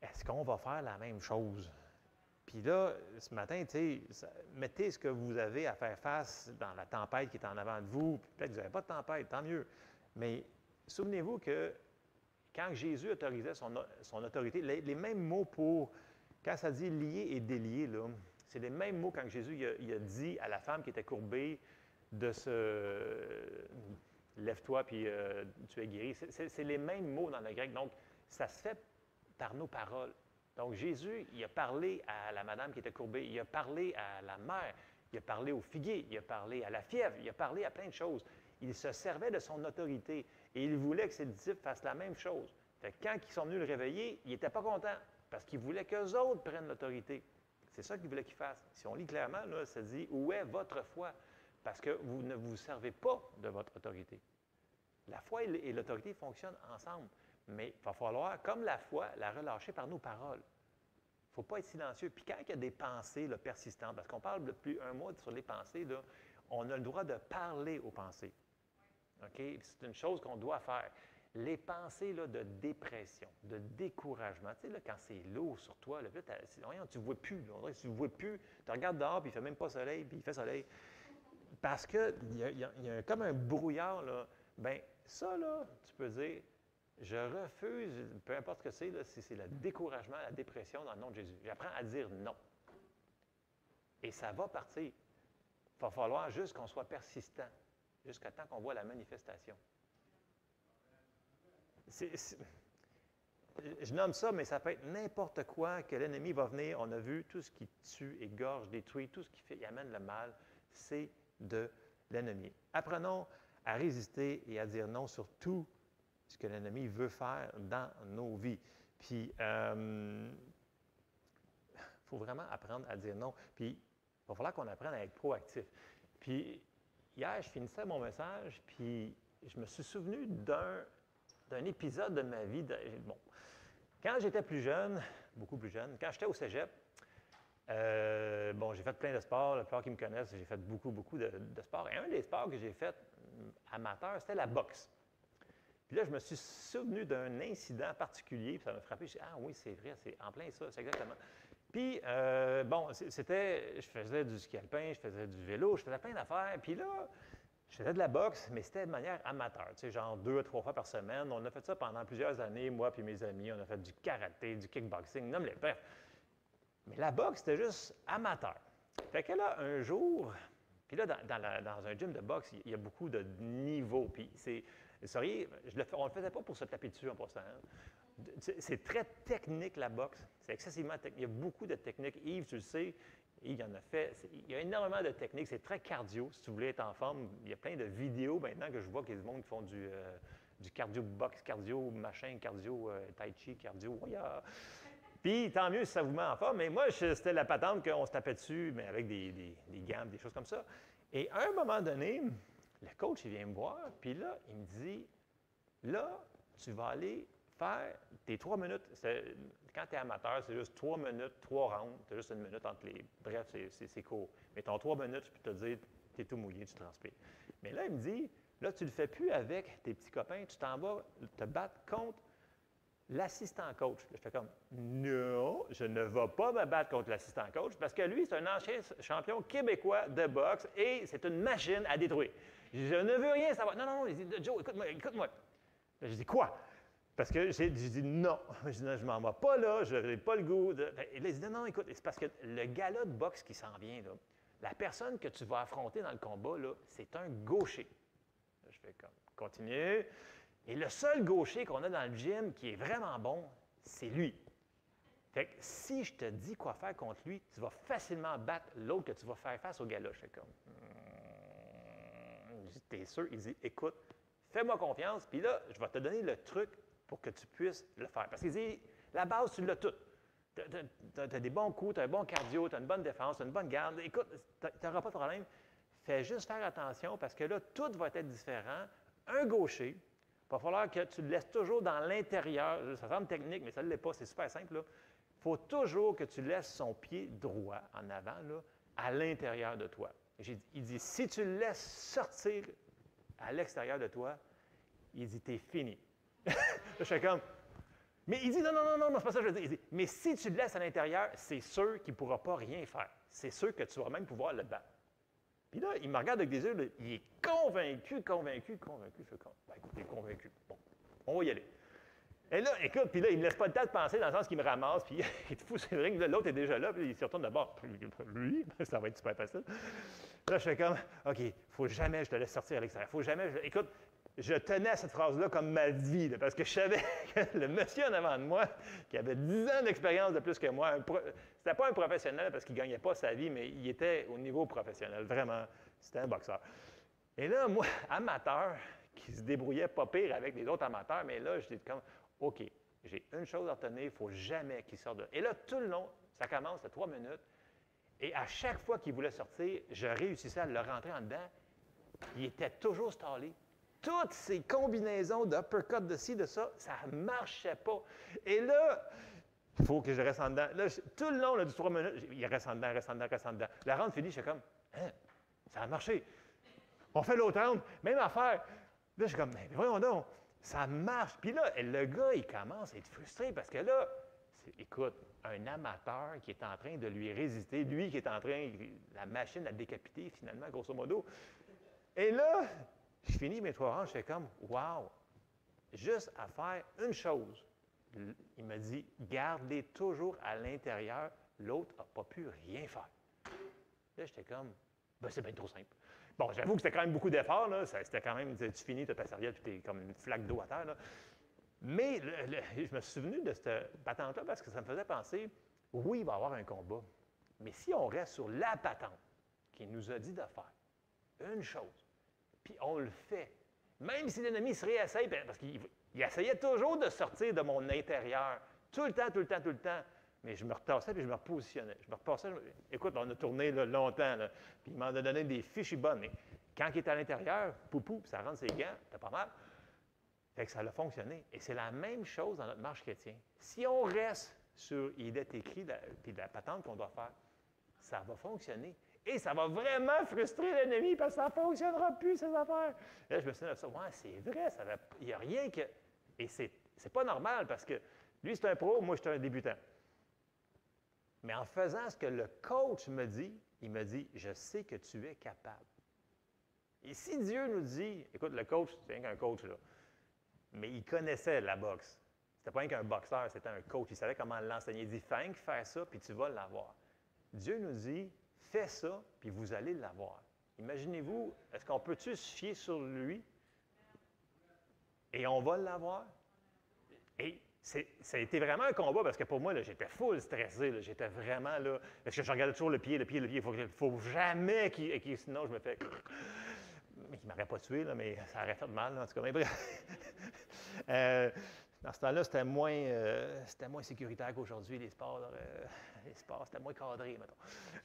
Est-ce qu'on va faire la même chose? Puis là, ce matin, tu sais, mettez ce que vous avez à faire face dans la tempête qui est en avant de vous. Peut-être que vous n'avez pas de tempête, tant mieux. Mais souvenez-vous que quand Jésus autorisait son autorité, les mêmes mots pour, quand ça dit lier et délier, là, c'est les mêmes mots quand Jésus il a dit à la femme qui était courbée de se lève-toi puis tu es guéri. C'est les mêmes mots dans le grec. Donc, ça se fait par nos paroles. Donc, Jésus, il a parlé à la madame qui était courbée, il a parlé à la mère, il a parlé au figuier, il a parlé à la fièvre, il a parlé à plein de choses. Il se servait de son autorité et il voulait que ses disciples fassent la même chose. Fait que quand ils sont venus le réveiller, il n'était pas content parce qu'il voulait qu'eux autres prennent l'autorité. C'est ça qu'il voulait qu'ils fassent. Si on lit clairement, là, ça dit « Où est votre foi? » Parce que vous ne vous servez pas de votre autorité. La foi et l'autorité fonctionnent ensemble. Mais il va falloir, comme la foi, la relâcher par nos paroles. Il ne faut pas être silencieux. Puis quand il y a des pensées là, persistantes, parce qu'on parle depuis un mois sur les pensées, là, on a le droit de parler aux pensées. Okay? C'est une chose qu'on doit faire. Les pensées là, de dépression, de découragement, tu sais, là, quand c'est lourd sur toi, là, tu ne vois plus. Là, tu ne vois plus. Tu regardes dehors, puis il ne fait même pas soleil, puis il fait soleil. Parce qu'il y a comme un brouillard, là. Bien, ça, là, tu peux dire, je refuse, peu importe ce que c'est, là, si c'est le découragement, la dépression dans le nom de Jésus. J'apprends à dire non. Et ça va partir. Il va falloir juste qu'on soit persistant, jusqu'à temps qu'on voit la manifestation. Je nomme ça, mais ça peut être n'importe quoi que l'ennemi va venir. On a vu tout ce qui tue, égorge, détruit, tout ce qui fait, amène le mal, c'est de l'ennemi. Apprenons à résister et à dire non sur tout ce que l'ennemi veut faire dans nos vies. Puis, il faut vraiment apprendre à dire non. Puis, il va falloir qu'on apprenne à être proactif. Puis, hier, je finissais mon message, puis je me suis souvenu d'un épisode de ma vie. Bon, quand j'étais plus jeune, beaucoup plus jeune, quand j'étais au cégep, j'ai fait plein de sports. La plupart qui me connaissent, j'ai fait beaucoup de sports. Et un des sports que j'ai fait amateur, c'était la boxe. Puis là, je me suis souvenu d'un incident particulier, puis ça m'a frappé. Je dit, ah oui, c'est vrai, c'est en plein ça, c'est exactement. Puis, je faisais du ski alpin, je faisais du vélo, je faisais plein d'affaires. Puis là, je faisais de la boxe, mais c'était de manière amateur, tu sais, genre 2 à 3 fois par semaine. On a fait ça pendant plusieurs années, moi et mes amis. On a fait du karaté, du kickboxing, nomme-les. Bref. Mais la boxe, c'était juste amateur. Fait que là, un jour, puis là, dans un gym de boxe, il y a beaucoup de niveaux. Puis on ne le faisait pas pour se taper dessus en passant. C'est très technique, la boxe. C'est excessivement technique. Il y a beaucoup de techniques. Yves, tu le sais, il en a fait. Il y a énormément de techniques. C'est très cardio. Si tu voulais être en forme, il y a plein de vidéos maintenant que je vois qu'il y a des gens qui font du cardio boxe, cardio machin, cardio tai chi, cardio. Puis tant mieux si ça vous met en forme. Mais moi, c'était la patente qu'on se tapait dessus, mais avec des gants, des choses comme ça. Et à un moment donné, le coach, il vient me voir, puis là, il me dit, là, tu vas aller faire tes 3 minutes. Quand tu es amateur, c'est juste 3 minutes, 3 rounds. Tu as juste 1 minute entre les. Bref, c'est court. Mais ton 3 minutes, je peux te dire, tu es tout mouillé, tu transpires. Mais là, il me dit, là, tu ne le fais plus avec tes petits copains, tu t'en vas te battre contre l'assistant coach. Là, je fais comme, non, je ne vais pas me battre contre l'assistant coach parce que lui, c'est un ancien champion québécois de boxe et c'est une machine à détruire. Je ne veux rien savoir. Non, non, non, il dit, Joe, écoute-moi, écoute-moi. Là, je dis, quoi? Parce que j'ai dit non, je ne m'en vais pas là, je n'ai pas le goût. Et là, il dit non, non, écoute, c'est parce que le gala de boxe qui s'en vient, là, la personne que tu vas affronter dans le combat, là, c'est un gaucher. Là, je fais comme, continue. Et le seul gaucher qu'on a dans le gym qui est vraiment bon, c'est lui. Fait que si je te dis quoi faire contre lui, tu vas facilement battre l'autre que tu vas faire face au gala. Je fais comme, je dis, t'es sûr? Il dit, écoute, fais-moi confiance, puis là, je vais te donner le truc pour que tu puisses le faire. Parce qu'il dit, la base, tu l'as toute. Tu as des bons coups, tu as un bon cardio, tu as une bonne défense, tu as une bonne garde. Écoute, tu n'auras pas de problème. Fais juste faire attention parce que là, tout va être différent. Un gaucher, il va falloir que tu le laisses toujours dans l'intérieur. Ça semble technique, mais ça ne l'est pas. C'est super simple. Il faut toujours que tu laisses son pied droit en avant, là, à l'intérieur de toi. Il dit, si tu le laisses sortir à l'extérieur de toi, il dit, t'es fini. Là, je fais comme, mais il dit, non, non, non, non, c'est pas ça que je veux dire. Il dit, mais si tu le laisses à l'intérieur, c'est sûr qu'il ne pourra pas rien faire. C'est sûr que tu vas même pouvoir le battre. Puis là, il me regarde avec des yeux, là, il est convaincu. Je fais comme, ben, écoute, il est convaincu. Bon, on va y aller. Et là, écoute, puis là, il ne me laisse pas le temps de penser dans le sens qu'il me ramasse, puis il te fout sur le ring, l'autre est déjà là, puis il se retourne de bord. Lui, ça va être super facile. Là, je fais comme, OK, il ne faut jamais que je te laisse sortir à l'extérieur. Il ne faut jamais. Écoute, je tenais à cette phrase-là comme ma vie, là, parce que je savais que le monsieur en avant de moi, qui avait 10 ans d'expérience de plus que moi, c'était pas un professionnel parce qu'il ne gagnait pas sa vie, mais il était au niveau professionnel. Vraiment, c'était un boxeur. Et là, moi, amateur, qui se débrouillait pas pire avec les autres amateurs, mais là, je dis comme, OK, j'ai une chose à retenir, il ne faut jamais qu'il sorte de. Et là, tout le long, ça commence à 3 minutes, et à chaque fois qu'il voulait sortir, je réussissais à le rentrer en dedans. Il était toujours stallé. Toutes ces combinaisons d'uppercut, de ci, de ça, ça ne marchait pas. Et là, il faut que je reste en dedans. Là, tout le long là, du 3 minutes, il reste en dedans, reste en dedans, reste en dedans. La round finie, je suis comme, hein, ça a marché. On fait l'autre round, même affaire. Là, je suis comme, mais voyons donc, ça marche. Puis là, le gars, il commence à être frustré parce que là, écoute, un amateur qui est en train de lui résister, lui qui est en train, la machine à décapiter finalement, grosso modo. Et là, je finis mes 3 rounds, je fais comme, wow, juste à faire une chose. Il m'a dit, garde-les toujours à l'intérieur, l'autre n'a pas pu rien faire. Là, j'étais comme, ben, c'est bien trop simple. Bon, j'avoue que c'était quand même beaucoup d'efforts, là. C'était quand même, tu finis, tu as ta serviette, puis tu es comme une flaque d'eau à terre, là. Mais je me suis souvenu de cette patente-là parce que ça me faisait penser, oui, il va y avoir un combat, mais si on reste sur la patente qu'il nous a dit de faire, une chose, puis on le fait, même si l'ennemi se réessaye, parce qu'il essayait toujours de sortir de mon intérieur, tout le temps, mais je me retassais puis je me repositionnais. Je me repassais, écoute, on a tourné là, longtemps, là, puis il m'en a donné des fiches bonnes, mais quand il est à l'intérieur, poupou, puis ça rentre ses gants, t'as pas mal. Fait que ça a fonctionné. Et c'est la même chose dans notre marche chrétienne. Si on reste sur il est écrit, puis la patente qu'on doit faire, ça va fonctionner. Et ça va vraiment frustrer l'ennemi parce que ça ne fonctionnera plus, ces affaires. Et là, je me suis dit, ça, ouais, c'est vrai, il n'y a rien que. Et c'est pas normal parce que lui, c'est un pro, moi, je suis un débutant. Mais en faisant ce que le coach me dit, il me dit, je sais que tu es capable. Et si Dieu nous dit, écoute, le coach, c'est rien qu'un coach, là, mais il connaissait la boxe. C'était pas rien qu'un boxeur, c'était un coach. Il savait comment l'enseigner. Il dit, fais rien que faire ça, puis tu vas l'avoir. Dieu nous dit, fais ça, puis vous allez l'avoir. Imaginez-vous, est-ce qu'on peut-tu se fier sur lui et on va l'avoir? Et ça a été vraiment un combat parce que pour moi, j'étais full stressé. Là, j'étais vraiment là. Parce que je regardais toujours le pied. Il ne faut jamais qu'il. Sinon, je me fais. Mais il ne m'aurait pas tué, là, mais ça aurait fait mal, là, en tout cas. Mais bref. Dans ce temps-là, c'était moins sécuritaire qu'aujourd'hui, les sports. C'était moins cadré, mettons.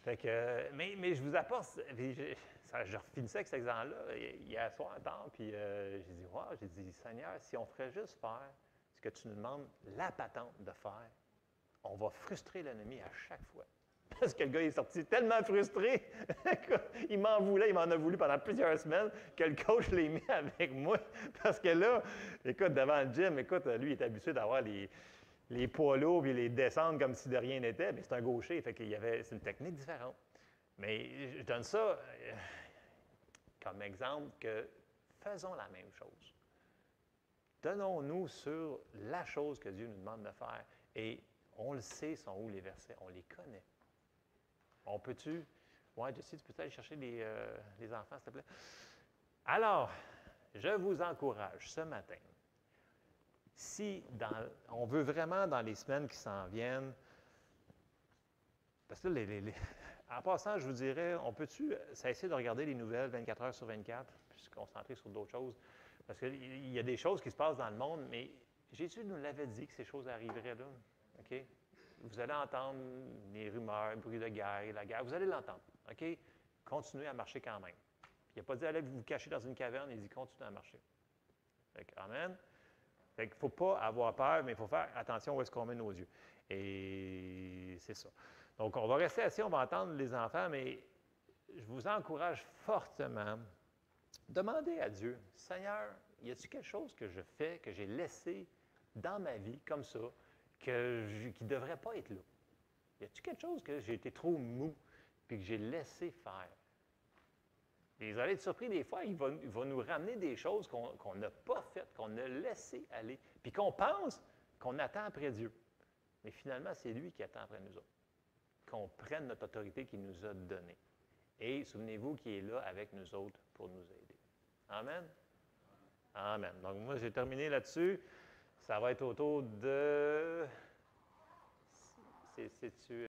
Fait que, mais je vous apporte, je refinissais avec cet exemple-là hier soir tard, puis j'ai dit, wow, j'ai dit, Seigneur, si on ferait juste faire ce que tu nous demandes, la patente de faire, on va frustrer l'ennemi à chaque fois. Parce que le gars est sorti tellement frustré, il m'en voulait, il m'en a voulu pendant plusieurs semaines, que le coach l'ait mis avec moi. Parce que là, écoute, devant le gym, écoute, lui, il est habitué d'avoir les poids lourds et les descendre comme si de rien n'était, mais c'est un gaucher, fait qu'il y avait, c'est une technique différente. Mais je donne ça comme exemple que faisons la même chose. Donnons-nous sur la chose que Dieu nous demande de faire et on le sait, sont où les versets, on les connaît. On peut-tu? Oui, Jessie, tu peux aller chercher les enfants, s'il te plaît? Alors, je vous encourage ce matin, si on veut vraiment dans les semaines qui s'en viennent, parce que là, en passant, je vous dirais, on peut-tu cesser de regarder les nouvelles 24 heures sur 24, puis se concentrer sur d'autres choses? Parce qu'il y a des choses qui se passent dans le monde, mais Jésus nous l'avait dit que ces choses arriveraient là. OK? Vous allez entendre les rumeurs, le bruit de guerre, la guerre. Vous allez l'entendre. OK? Continuez à marcher quand même. Puis il n'a pas dit allez vous cacher dans une caverne, il dit continuez à marcher. Amen. Fait qu'il ne faut pas avoir peur, mais il faut faire attention où est-ce qu'on met nos yeux. Et c'est ça. Donc, on va rester assis, on va entendre les enfants, mais je vous encourage fortement. Demandez à Dieu, Seigneur, y a-t-il quelque chose que je fais, que j'ai laissé dans ma vie comme ça, qui ne devrait pas être là? Y a-t-il quelque chose que j'ai été trop mou puis que j'ai laissé faire? Et vous allez être surpris des fois, il va nous ramener des choses qu'on n'a pas faites, qu'on a laissé aller, puis qu'on pense qu'on attend après Dieu. Mais finalement, c'est lui qui attend après nous autres. Qu'on prenne notre autorité qu'il nous a donnée. Et souvenez-vous qu'il est là avec nous autres pour nous aider. Amen? Amen. Donc, moi, j'ai terminé là-dessus. Ça va être autour de... C'est-tu...